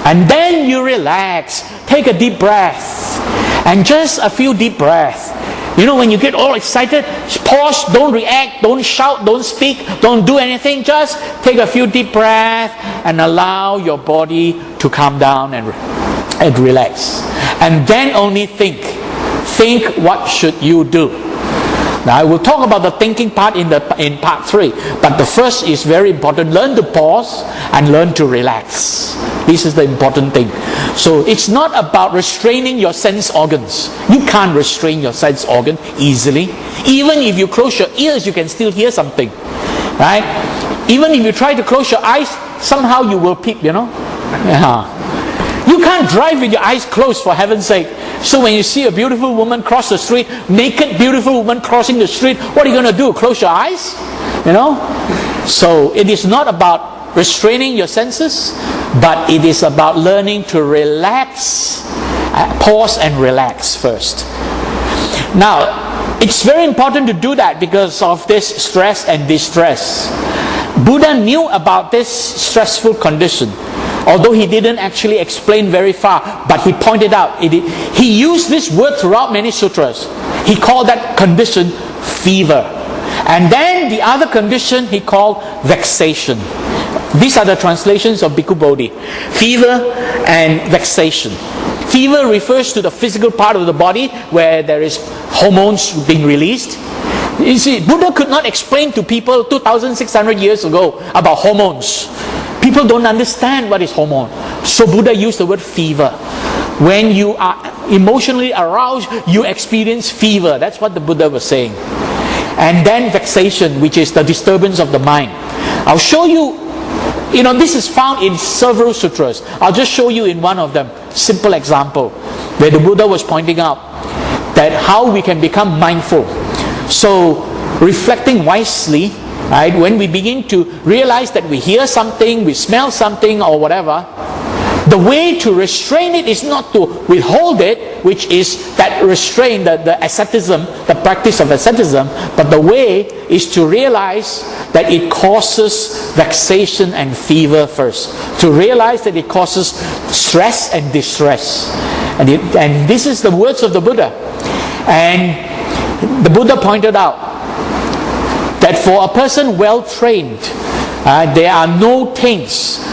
And then you relax. Take a deep breath. And just a few deep breaths. You know, when you get all excited, pause, don't react, don't shout, don't speak, don't do anything. Just take a few deep breaths and allow your body to calm down and relax. And then only think. Think, what should you do? Now I will talk about the thinking part in part 3, but the first is very important. Learn to pause and learn to relax. This is the important thing. So it's not about restraining your sense organs. You can't restrain your sense organ easily. Even if you close your ears, you can still hear something, right? Even if you try to close your eyes, somehow you will peep, you know. Yeah. You can't drive with your eyes closed, for heaven's sake. So when you see a beautiful woman cross the street, naked beautiful woman crossing the street, what are you going to do? Close your eyes? You know? So it is not about restraining your senses, but it is about learning to relax, pause and relax first. Now, it's very important to do that because of this stress and distress. Buddha knew about this stressful condition, although he didn't actually explain very far, but he pointed out, he used this word throughout many sutras. He called that condition fever. And then the other condition he called vexation. These are the translations of Bhikkhu Bodhi. Fever and vexation. Fever refers to the physical part of the body where there is hormones being released. You see, Buddha could not explain to people 2,600 years ago about hormones. People don't understand what is hormone. So Buddha used the word fever. When you are emotionally aroused, you experience fever. That's what the Buddha was saying. And then vexation, which is the disturbance of the mind. I'll show you, this is found in several sutras. I'll just show you in one of them. Simple example, where the Buddha was pointing out that how we can become mindful. So, reflecting wisely, right, when we begin to realize that we hear something, we smell something or whatever, the way to restrain it is not to withhold it, which is that restraint, the asceticism, the practice of asceticism, but the way is to realize that it causes vexation and fever first. To realize that it causes stress and distress. And this is the words of the Buddha. And the Buddha pointed out that for a person well trained, there are no taints.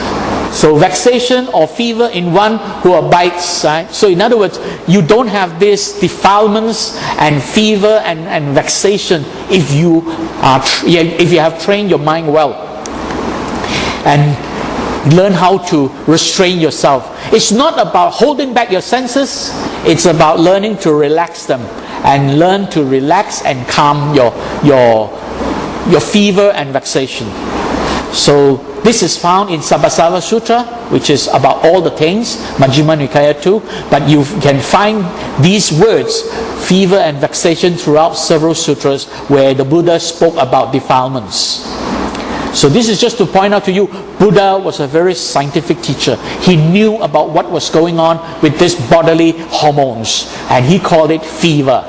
So vexation or fever in one who abides. Right? So in other words, you don't have these defilements and fever and vexation if you have trained your mind well and learn how to restrain yourself. It's not about holding back your senses. It's about learning to relax them and learn to relax and calm your fever and vexation. So this is found in Sabbasava Sutra, which is about all the things, Majjhima Nikaya 2, but you can find these words, fever and vexation, throughout several sutras where the Buddha spoke about defilements. So this is just to point out to you, Buddha was a very scientific teacher. He knew about what was going on with these bodily hormones, and he called it fever.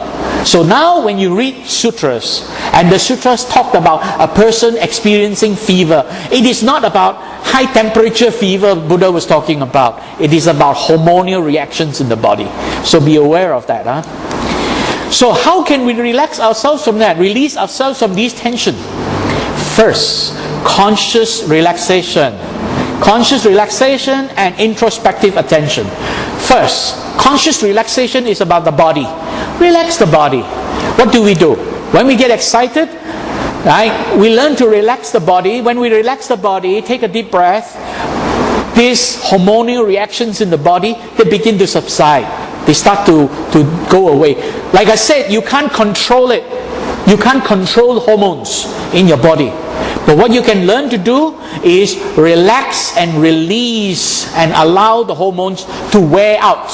So now when you read sutras, and the sutras talked about a person experiencing fever, it is not about high temperature fever Buddha was talking about. It is about hormonal reactions in the body. So be aware of that. So how can we relax ourselves from that? Release ourselves from these tensions? First, conscious relaxation. Conscious relaxation and introspective attention. First, conscious relaxation is about the body. Relax the body. What do? When we get excited, right, we learn to relax the body. When we relax the body, take a deep breath, these hormonal reactions in the body, they begin to subside. They start to go away. Like I said, you can't control it. You can't control hormones in your body. But what you can learn to do is relax and release and allow the hormones to wear out.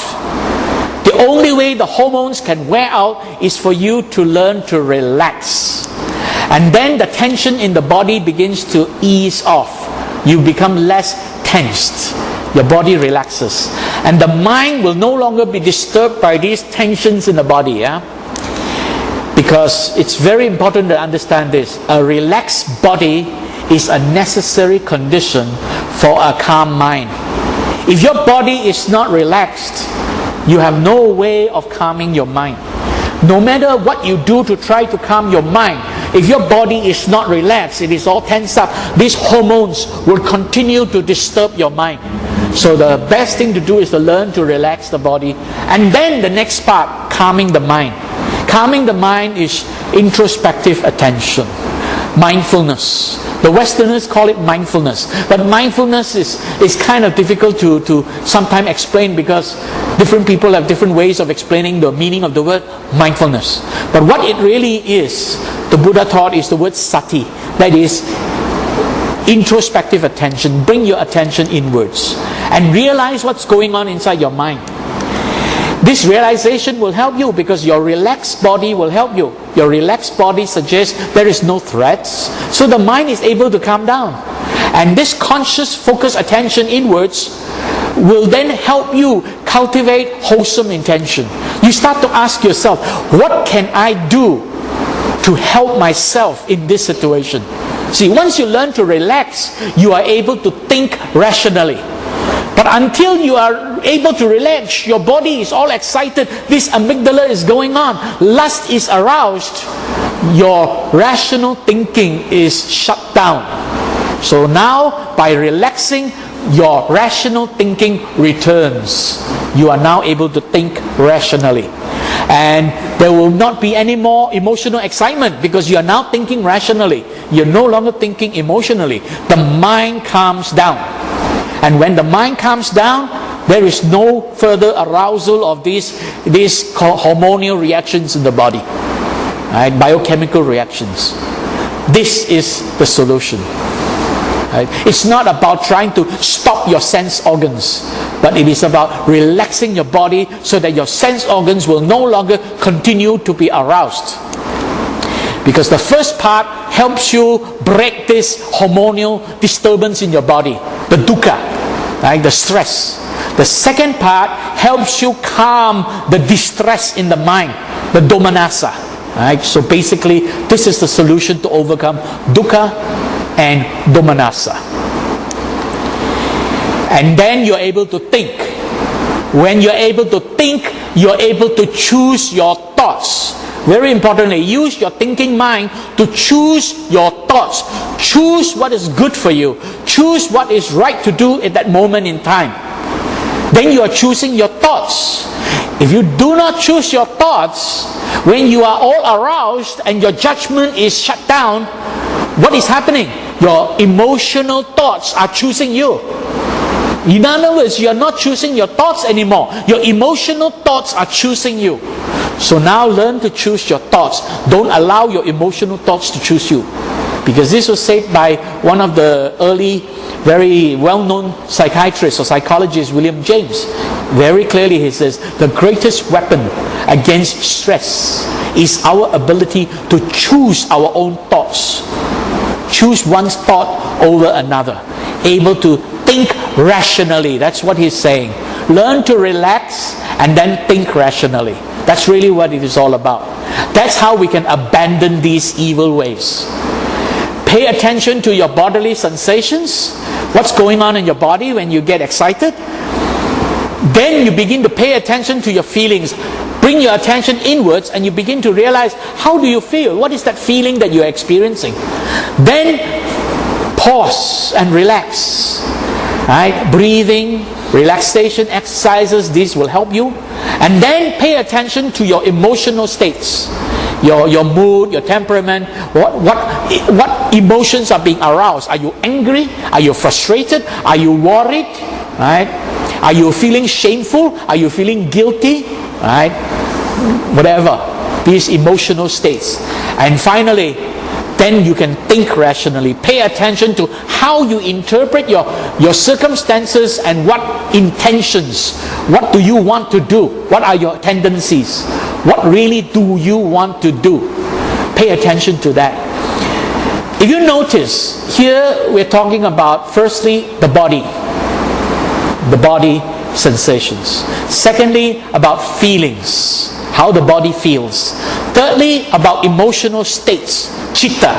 The only way the hormones can wear out is for you to learn to relax. And then the tension in the body begins to ease off. You become less tensed. Your body relaxes. And the mind will no longer be disturbed by these tensions in the body. Because it's very important to understand this. A relaxed body is a necessary condition for a calm mind. If your body is not relaxed, you have no way of calming your mind. No matter what you do to try to calm your mind, if your body is not relaxed, it is all tensed up, these hormones will continue to disturb your mind. So the best thing to do is to learn to relax the body. And then the next part, calming the mind. Calming the mind is introspective attention, mindfulness. The Westerners call it mindfulness, but mindfulness is kind of difficult to sometimes explain because different people have different ways of explaining the meaning of the word mindfulness. But what it really is, the Buddha taught, is the word sati. That is introspective attention. Bring your attention inwards and realize what's going on inside your mind. This realization will help you because your relaxed body will help you. Your relaxed body suggests there is no threats, so the mind is able to calm down. And this conscious focused attention inwards will then help you cultivate wholesome intention. You start to ask yourself, what can I do to help myself in this situation? See, once you learn to relax, you are able to think rationally. But until you are able to relax, your body is all excited, this amygdala is going on, lust is aroused, your rational thinking is shut down. So now, by relaxing, your rational thinking returns. You are now able to think rationally. And there will not be any more emotional excitement because you are now thinking rationally. You're no longer thinking emotionally. The mind calms down. And when the mind calms down, there is no further arousal of these hormonal reactions in the body, right? Biochemical reactions. This is the solution. Right? It's not about trying to stop your sense organs, but it is about relaxing your body so that your sense organs will no longer continue to be aroused. Because the first part helps you break this hormonal disturbance in your body, the dukkha, right? The stress. The second part helps you calm the distress in the mind, the domanassa. Right? So basically, this is the solution to overcome dukkha and domanassa. And then you're able to think. When you're able to think, you're able to choose your thoughts. Very importantly, use your thinking mind to choose your thoughts. Choose what is good for you. Choose what is right to do at that moment in time. Then you are choosing your thoughts. If you do not choose your thoughts, when you are all aroused and your judgment is shut down, what is happening? Your emotional thoughts are choosing you. In other words, you are not choosing your thoughts anymore. Your emotional thoughts are choosing you. So now learn to choose your thoughts. Don't allow your emotional thoughts to choose you. Because this was said by one of the early, very well-known psychiatrists or psychologists, William James. Very clearly he says, the greatest weapon against stress is our ability to choose our own thoughts. Choose one's thought over another. Able to think rationally. That's what he's saying. Learn to relax and then think rationally. That's really what it is all about. That's how we can abandon these evil ways. Pay attention to your bodily sensations. What's going on in your body when you get excited? Then you begin to pay attention to your feelings. Bring your attention inwards and you begin to realize, how do you feel? What is that feeling that you're experiencing? Then pause and relax. Right? Breathing, relaxation exercises, these will help you. And then pay attention to your emotional states. Your mood, your temperament, what emotions are being aroused. Are you angry? Are you frustrated? Are you worried? Right? Are you feeling shameful? Are you feeling guilty? Right? Whatever. These emotional states. And finally, then you can think rationally. Pay attention to how you interpret your circumstances and what intentions. What do you want to do? What are your tendencies? What really do you want to do? Pay attention to that. If you notice, here we're talking about firstly the body sensations. Secondly, about feelings, how the body feels. Thirdly, about emotional states, chitta.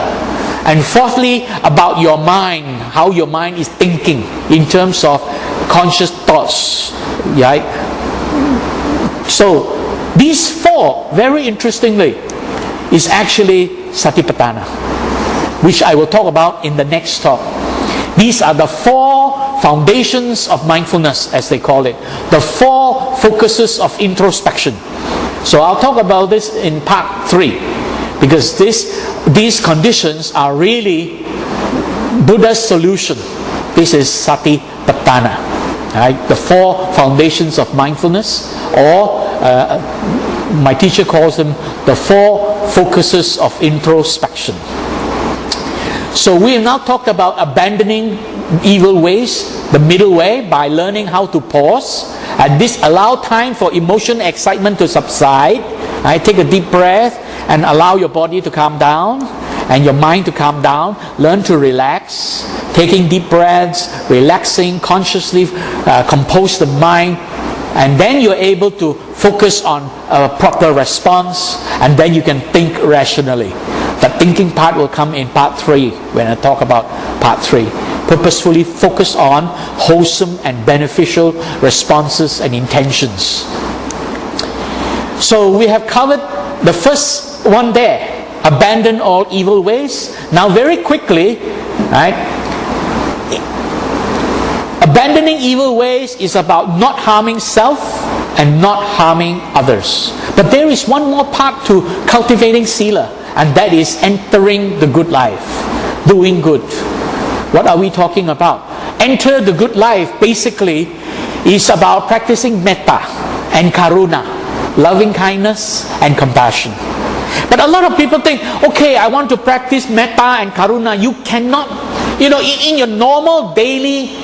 And fourthly, about your mind, how your mind is thinking in terms of conscious thoughts. Right? So, these four, very interestingly, is actually Satipatthana, which I will talk about in the next talk. These are the four foundations of mindfulness, as they call it. The four focuses of introspection. So I'll talk about this in part 3, because these conditions are really Buddha's solution. This is Satipatthana, right? The four foundations of mindfulness, or my teacher calls them the four focuses of introspection. So we have now talked about abandoning evil ways, the middle way, by learning how to pause At this, allow time for emotion excitement to subside. Right? Take a deep breath and allow your body to calm down and your mind to calm down. Learn to relax. Taking deep breaths, relaxing, consciously compose the mind, and then you're able to focus on a proper response, and then you can think rationally. The thinking part will come in part 3 when I talk about part 3. Purposefully focus on wholesome and beneficial responses and intentions. So we have covered the first one there. Abandon all evil ways. Now very quickly, right? Abandoning evil ways is about not harming self and not harming others. But there is one more part to cultivating SILA, and that is entering the good life, doing good. What are we talking about? Enter the good life basically is about practicing metta and karuna, loving kindness and compassion. But a lot of people think, okay, I want to practice metta and karuna. You cannot, in your normal daily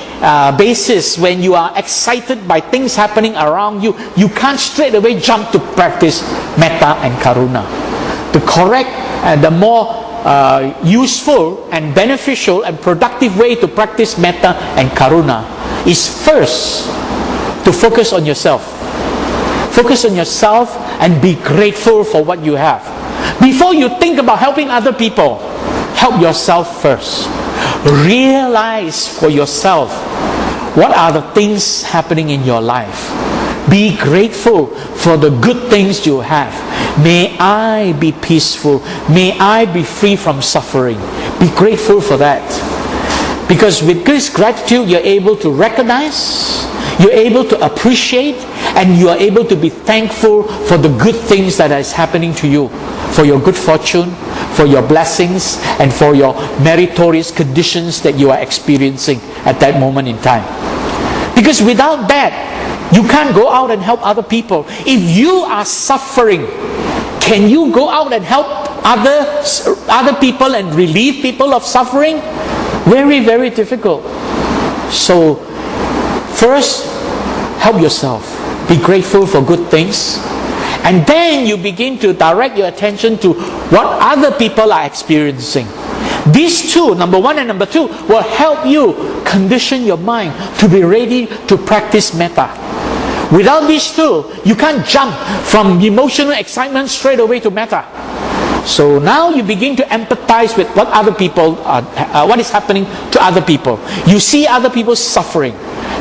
basis, when you are excited by things happening around you, you can't straight away jump to practice metta and karuna. The correct and the more useful and beneficial and productive way to practice metta and karuna is first to focus on yourself. Focus on yourself and be grateful for what you have. Before you think about helping other people, help yourself first. Realize for yourself what are the things happening in your life. Be grateful for the good things you have. May I be peaceful. May I be free from suffering. Be grateful for that. Because with this gratitude, you're able to recognize, you're able to appreciate, and you are able to be thankful for the good things that is happening to you, for your good fortune, for your blessings, and for your meritorious conditions that you are experiencing at that moment in time. Because without that, you can't go out and help other people. If you are suffering, can you go out and help other people and relieve people of suffering? Very, very difficult. So, first, help yourself. Be grateful for good things. And then you begin to direct your attention to what other people are experiencing. These two, number 1 and number 2, will help you condition your mind to be ready to practice metta. Without these two, you can't jump from emotional excitement straight away to metta. So now you begin to empathize with what other people what is happening to other people. You see other people suffering.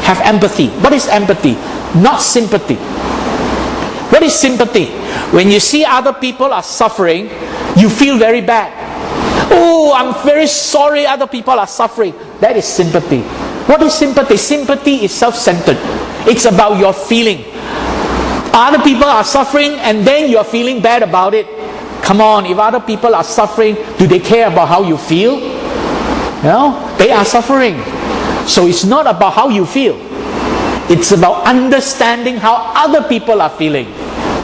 Have empathy. What is empathy? Not sympathy. What is sympathy? When you see other people are suffering, you feel very bad. Oh, I'm very sorry other people are suffering. That is sympathy. What is sympathy? Sympathy is self-centered. It's about your feeling. Other people are suffering and then you're feeling bad about it. Come on, if other people are suffering, do they care about how you feel? They are suffering. So it's not about how you feel. It's about understanding how other people are feeling.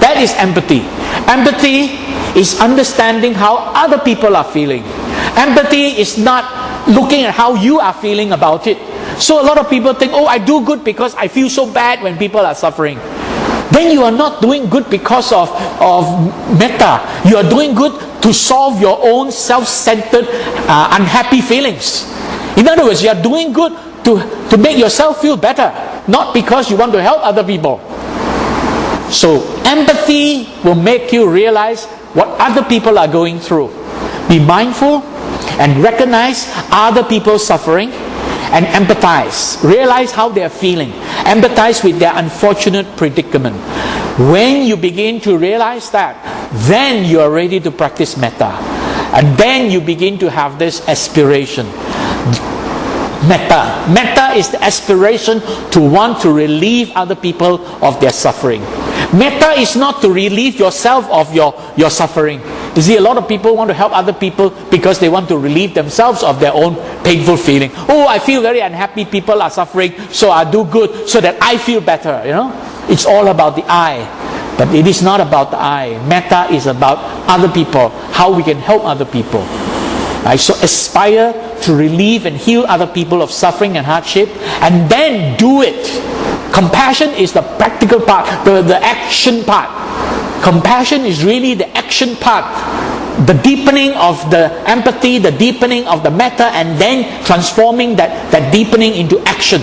That is empathy. Empathy is understanding how other people are feeling. Empathy is not looking at how you are feeling about it. So a lot of people think, oh, I do good because I feel so bad when people are suffering. Then you are not doing good because of metta. You are doing good to solve your own self-centered, unhappy feelings. In other words, you are doing good to make yourself feel better, not because you want to help other people. So empathy will make you realize what other people are going through. Be mindful and recognize other people's suffering and empathize. Realize how they are feeling. Empathize with their unfortunate predicament. When you begin to realize that, then you are ready to practice metta. And then you begin to have this aspiration. Metta. Metta is the aspiration to want to relieve other people of their suffering. Metta is not to relieve yourself of your suffering. You see, a lot of people want to help other people because they want to relieve themselves of their own painful feeling. Oh, I feel very unhappy, people are suffering, so I do good so that I feel better, It's all about the I. But it is not about the I. Metta is about other people, how we can help other people. Right? So aspire to relieve and heal other people of suffering and hardship, and then do it Compassion is the practical part, the action part. Compassion is really the action part. The deepening of the empathy, the deepening of the metta, and then transforming that deepening into action.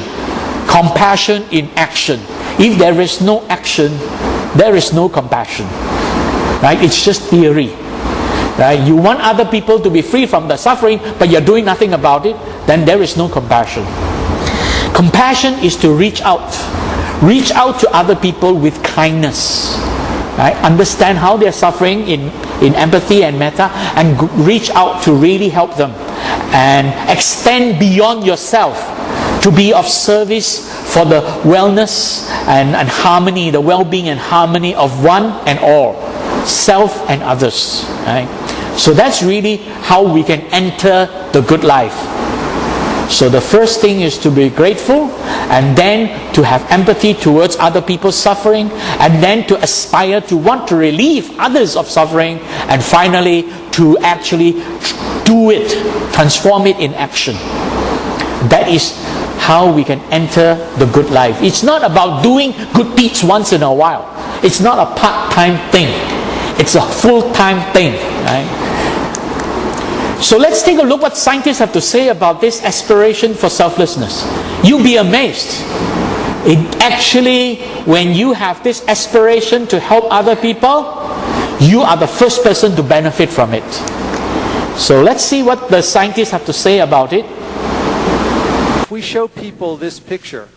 Compassion in action. If there is no action, there is no compassion. Right? It's just theory. Right? You want other people to be free from the suffering, but you're doing nothing about it, then there is no compassion. Compassion is to reach out. Reach out to other people with kindness. Right? Understand how they're suffering in empathy and metta, and reach out to really help them. And extend beyond yourself to be of service for the wellness and harmony, the well-being and harmony of one and all, self and others. Right? So that's really how we can enter the good life. So the first thing is to be grateful, and then to have empathy towards other people's suffering, and then to aspire to want to relieve others of suffering, and finally to actually do it, transform it in action. That is how we can enter the good life. It's not about doing good deeds once in a while. It's not a part-time thing. It's a full-time thing. Right? So let's take a look what scientists have to say about this aspiration for selflessness. You'll be amazed. It actually, when you have this aspiration to help other people, you are the first person to benefit from it. So let's see what the scientists have to say about it. If we show people this picture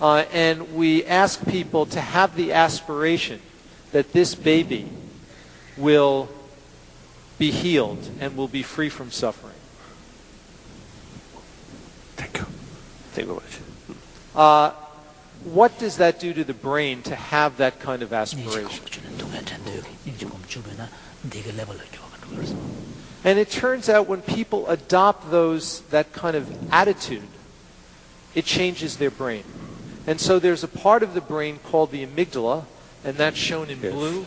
and we ask people to have the aspiration that this baby will be healed and will be free from suffering. Thank you. Thank you very much. What does that do to the brain to have that kind of aspiration? And it turns out when people adopt that kind of attitude, it changes their brain. And so there's a part of the brain called the amygdala, and that's shown in blue.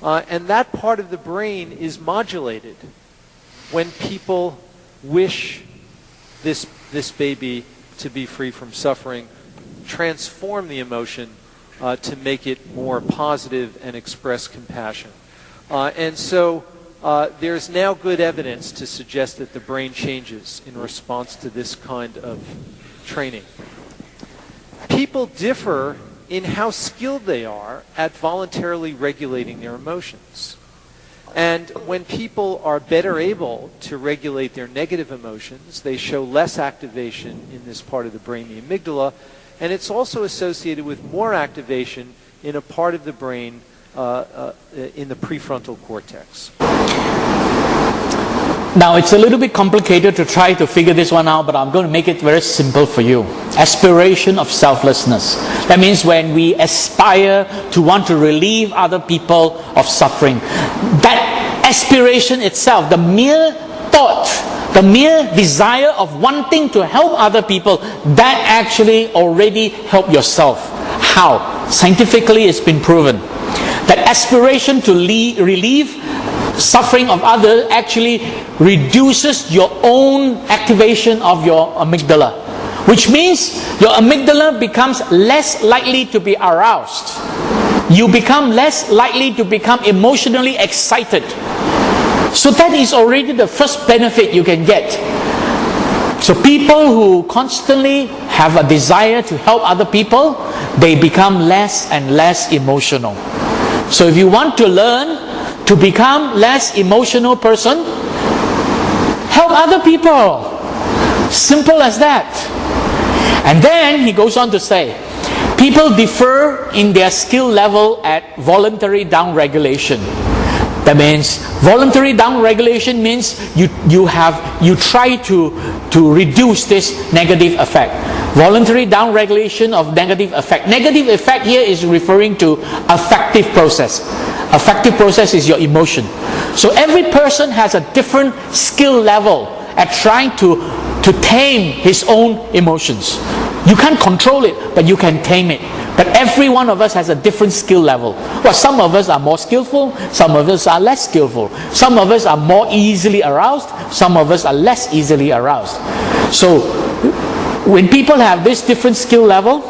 And that part of the brain is modulated when people wish this baby to be free from suffering, transform the emotion to make it more positive and express compassion. And so there's now good evidence to suggest that the brain changes in response to this kind of training. People differ in how skilled they are at voluntarily regulating their emotions. And when people are better able to regulate their negative emotions, they show less activation in this part of the brain, the amygdala, and it's also associated with more activation in a part of the brain in the prefrontal cortex. Now it's a little bit complicated to try to figure this one out, but I'm going to make it very simple for you. Aspiration of selflessness. That means when we aspire to want to relieve other people of suffering. That aspiration itself, the mere thought, the mere desire of wanting to help other people, that actually already help yourself. How? Scientifically it's been proven. That aspiration to relieve suffering of others actually reduces your own activation of your amygdala, which means your amygdala becomes less likely to be aroused. You become less likely to become emotionally excited. So that is already the first benefit you can get. So people who constantly have a desire to help other people, they become less and less emotional. So if you want to learn to become less emotional person, help other people. Simple as that. And then he goes on to say, people differ in their skill level at voluntary downregulation. That means voluntary downregulation means you try to reduce this negative effect. Voluntary downregulation of negative effect. Negative effect here is referring to affective process. Affective process is your emotion. So every person has a different skill level at trying to tame his own emotions. You can't control it, but you can tame it. But every one of us has a different skill level. Well, some of us are more skillful, some of us are less skillful. Some of us are more easily aroused, some of us are less easily aroused. So when people have this different skill level,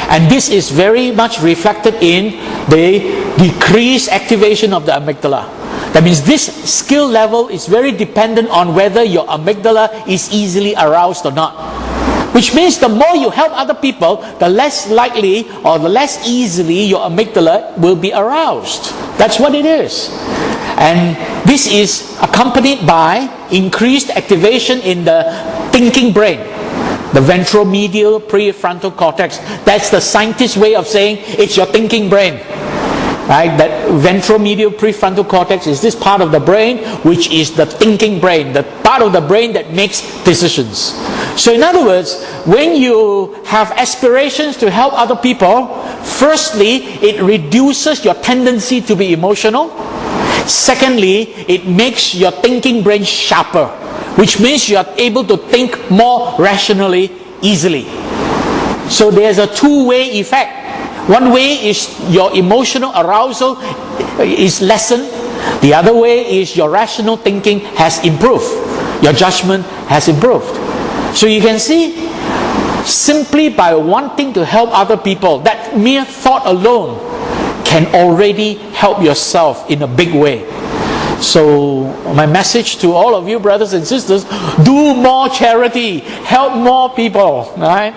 And this is very much reflected in the decreased activation of the amygdala. That means this skill level is very dependent on whether your amygdala is easily aroused or not. Which means the more you help other people, the less likely or the less easily your amygdala will be aroused. That's what it is. And this is accompanied by increased activation in the thinking brain, the ventromedial prefrontal cortex. That's the scientist's way of saying it's your thinking brain. Right? That ventromedial prefrontal cortex is this part of the brain which is the thinking brain, the part of the brain that makes decisions. So in other words, when you have aspirations to help other people, firstly, it reduces your tendency to be emotional. Secondly, it makes your thinking brain sharper, which means you are able to think more rationally, easily. So there's a two-way effect. One way is your emotional arousal is lessened. The other way is your rational thinking has improved. Your judgment has improved. So you can see, simply by wanting to help other people, that mere thought alone can already help yourself in a big way. So my message to all of you brothers and sisters, do more charity, help more people, right?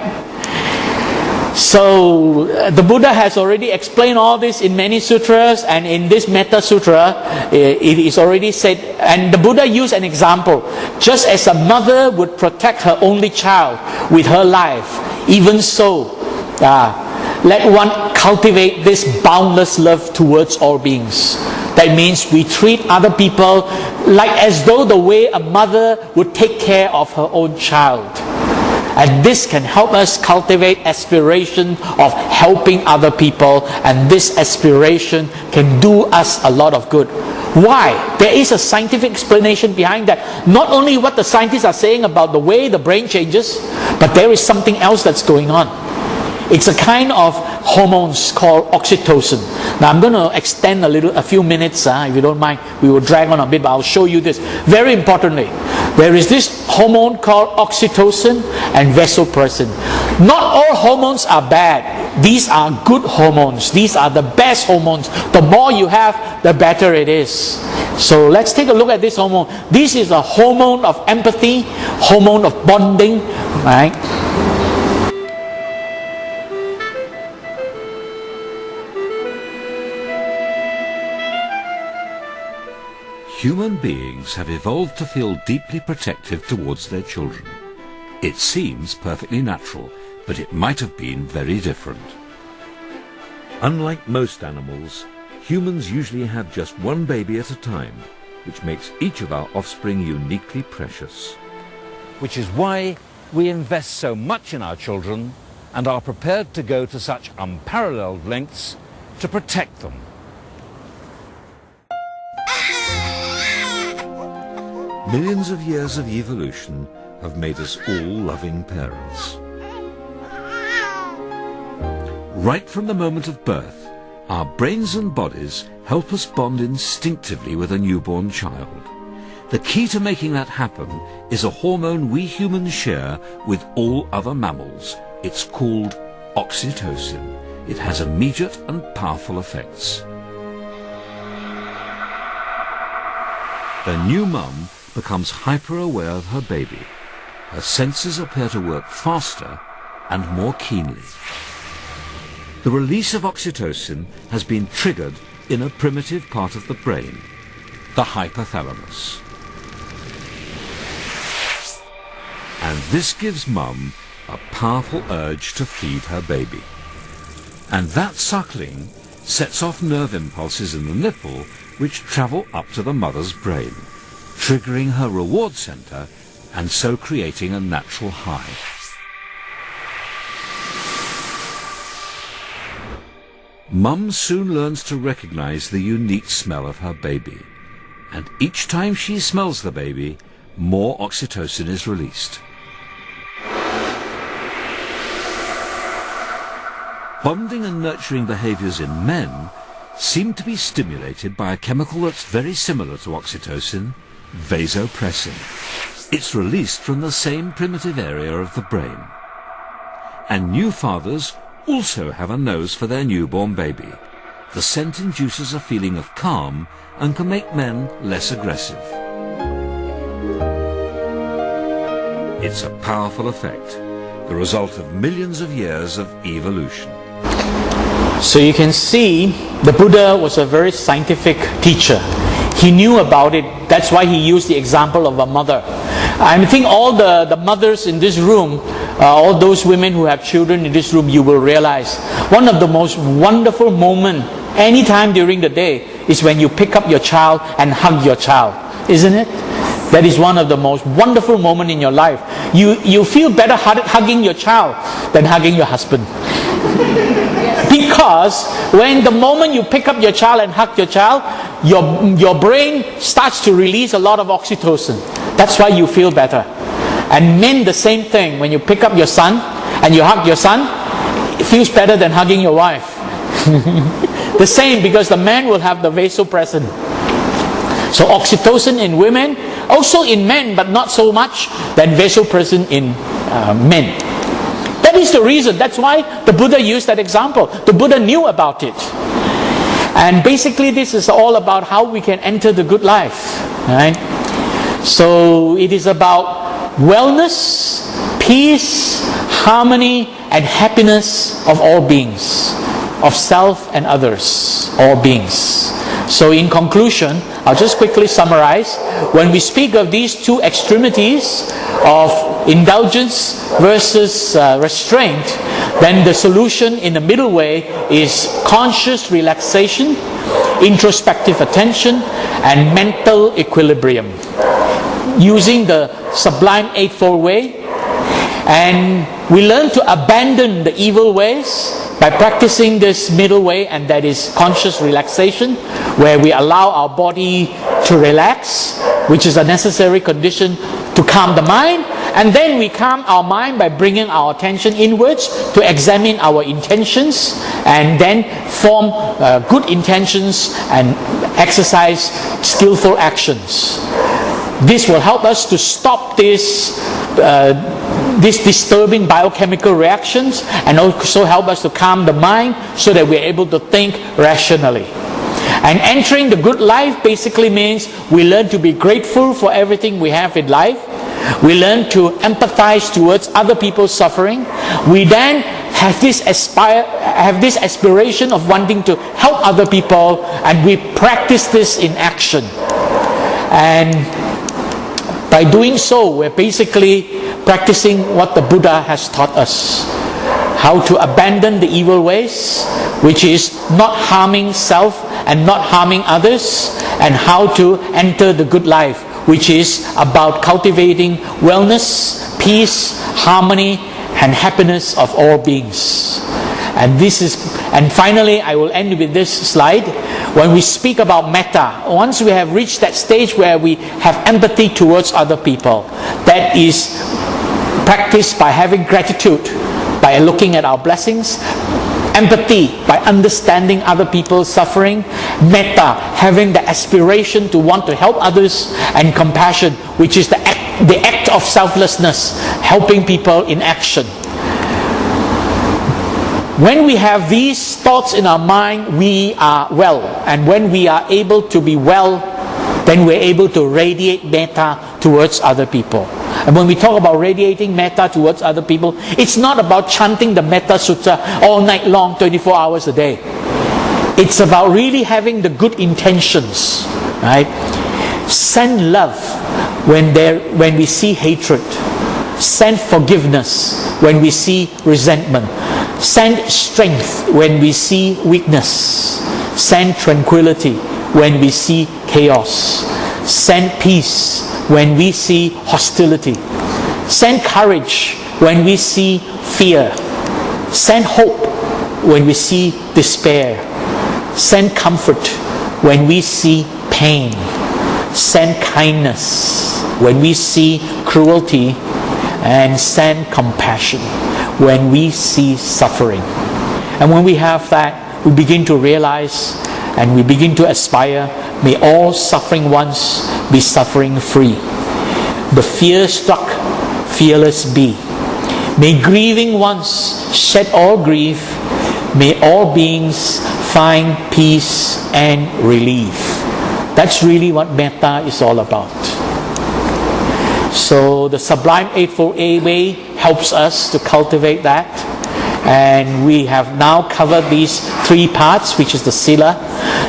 So the Buddha has already explained all this in many sutras, and in this Metta Sutra it is already said, and the Buddha used an example. Just as a mother would protect her only child with her life, even so let one cultivate this boundless love towards all beings. That means we treat other people like as though the way a mother would take care of her own child. And this can help us cultivate aspiration of helping other people, and this aspiration can do us a lot of good. Why? There is a scientific explanation behind that. Not only what the scientists are saying about the way the brain changes, but there is something else that's going on. It's a kind of hormones called oxytocin. Now I'm going to extend a few minutes, if you don't mind. We will drag on a bit, but I'll show you this. Very importantly, there is this hormone called oxytocin and vasopressin. Not all hormones are bad. These are good hormones. These are the best hormones. The more you have, the better it is. So let's take a look at this hormone. This is a hormone of empathy, hormone of bonding, right? Human beings have evolved to feel deeply protective towards their children. It seems perfectly natural, but it might have been very different. Unlike most animals, humans usually have just one baby at a time, which makes each of our offspring uniquely precious. Which is why we invest so much in our children and are prepared to go to such unparalleled lengths to protect them. Millions of years of evolution have made us all loving parents. Right from the moment of birth, our brains and bodies help us bond instinctively with a newborn child. The key to making that happen is a hormone we humans share with all other mammals. It's called oxytocin. It has immediate and powerful effects. The new mum becomes hyper-aware of her baby. Her senses appear to work faster and more keenly. The release of oxytocin has been triggered in a primitive part of the brain, the hypothalamus. And this gives mum a powerful urge to feed her baby. And that suckling sets off nerve impulses in the nipple which travel up to the mother's brain, triggering her reward center and so creating a natural high. Mum soon learns to recognize the unique smell of her baby, and each time she smells the baby, more oxytocin is released. Bonding and nurturing behaviors in men seem to be stimulated by a chemical that's very similar to oxytocin, vasopressin. It's released from the same primitive area of the brain. And new fathers also have a nose for their newborn baby. The scent induces a feeling of calm and can make men less aggressive. It's a powerful effect, the result of millions of years of evolution. So you can see the Buddha was a very scientific teacher. He knew about it. That's why he used the example of a mother. I think all the mothers in this room, all those women who have children in this room, you will realize one of the most wonderful moments anytime during the day is when you pick up your child and hug your child, isn't it? That is one of the most wonderful moments in your life. You feel better hugging your child than hugging your husband. Because when the moment you pick up your child and hug your child, your brain starts to release a lot of oxytocin. That's why you feel better. And men, the same thing. When you pick up your son and you hug your son, it feels better than hugging your wife. The same, because the man will have the vasopressin. So oxytocin in women, also in men, but not so much than vasopressin in men. That is the reason. That's why the Buddha used that example. The Buddha knew about it. And basically this is all about how we can enter the good life. Right? So it is about wellness, peace, harmony, and happiness of all beings, of self and others, all beings. So in conclusion, I'll just quickly summarize. When we speak of these two extremities of indulgence versus restraint, then the solution in the middle way is conscious relaxation, introspective attention, and mental equilibrium. Using the Sublime Eightfold Way, and we learn to abandon the evil ways by practicing this middle way, and that is conscious relaxation, where we allow our body to relax, which is a necessary condition to calm the mind. And then we calm our mind by bringing our attention inwards to examine our intentions, and then form good intentions and exercise skillful actions. This will help us to stop these disturbing biochemical reactions, and also help us to calm the mind so that we're able to think rationally. And entering the good life basically means we learn to be grateful for everything we have in life. We learn to empathize towards other people's suffering. We then have this aspiration of wanting to help other people, and we practice this in action. And by doing so, we're basically practicing what the Buddha has taught us. How to abandon the evil ways, which is not harming self and not harming others, and how to enter the good life, which is about cultivating wellness, peace, harmony, and happiness of all beings. And finally, I will end with this slide. When we speak about metta, once we have reached that stage where we have empathy towards other people, that is practiced by having gratitude, by looking at our blessings, empathy by understanding other people's suffering, metta, having the aspiration to want to help others, and compassion, which is the act of selflessness, helping people in action. When we have these thoughts in our mind, we are well. And when we are able to be well, then we're able to radiate metta towards other people. And when we talk about radiating metta towards other people, it's not about chanting the Metta Sutta all night long, 24 hours a day. It's about really having the good intentions, right? Send love when we see hatred. Send forgiveness when we see resentment. Send strength when we see weakness. Send tranquility when we see chaos. Send peace when we see hostility. Send courage when we see fear. Send hope when we see despair. Send comfort when we see pain. Send kindness when we see cruelty. And send compassion when we see suffering. And when we have that, we begin to realize and we begin to aspire, may all suffering ones be suffering free. The fear-struck fearless be. May grieving ones shed all grief may all beings find peace and relief. That's really what metta is all about. So the Sublime Eightfold Way helps us to cultivate that. And we have now covered these 3 parts, which is the SILA.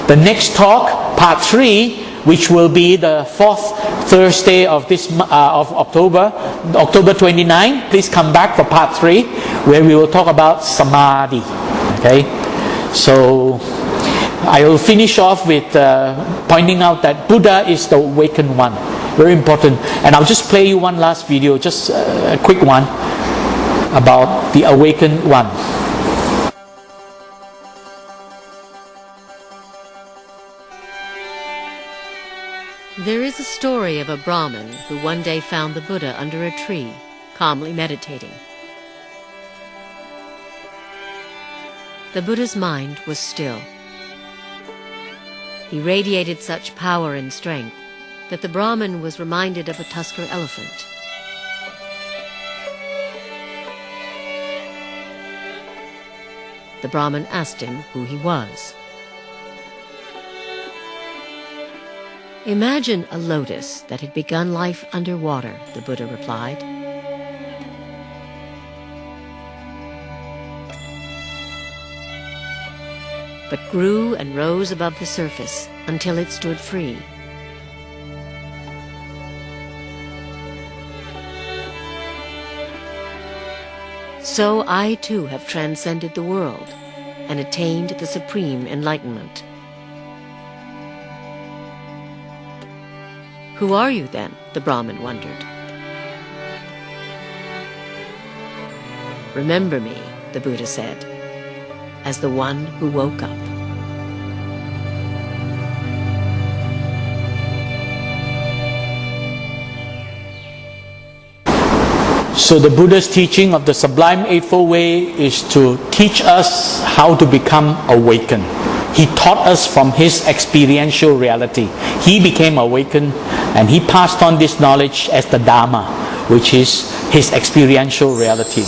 The next talk, part 3, which will be the 4th Thursday of this of October 29. Please come back for part 3, where we will talk about Samadhi. Okay, so I will finish off with pointing out that Buddha is the awakened one. Very important. And I'll just play you one last video, just a quick one, about the awakened one. There is a story of a Brahmin who one day found the Buddha under a tree, calmly meditating. The Buddha's mind was still. He radiated such power and strength that the Brahmin was reminded of a tusker elephant. The Brahmin asked him who he was. Imagine a lotus that had begun life underwater, the Buddha replied. But grew and rose above the surface until it stood free. So I too have transcended the world and attained the supreme enlightenment. Who are you then? The Brahmin wondered. Remember me, the Buddha said, as the one who woke up. So the Buddha's teaching of the Sublime Eightfold Way is to teach us how to become awakened. He taught us from his experiential reality. He became awakened and he passed on this knowledge as the Dhamma, which is his experiential reality.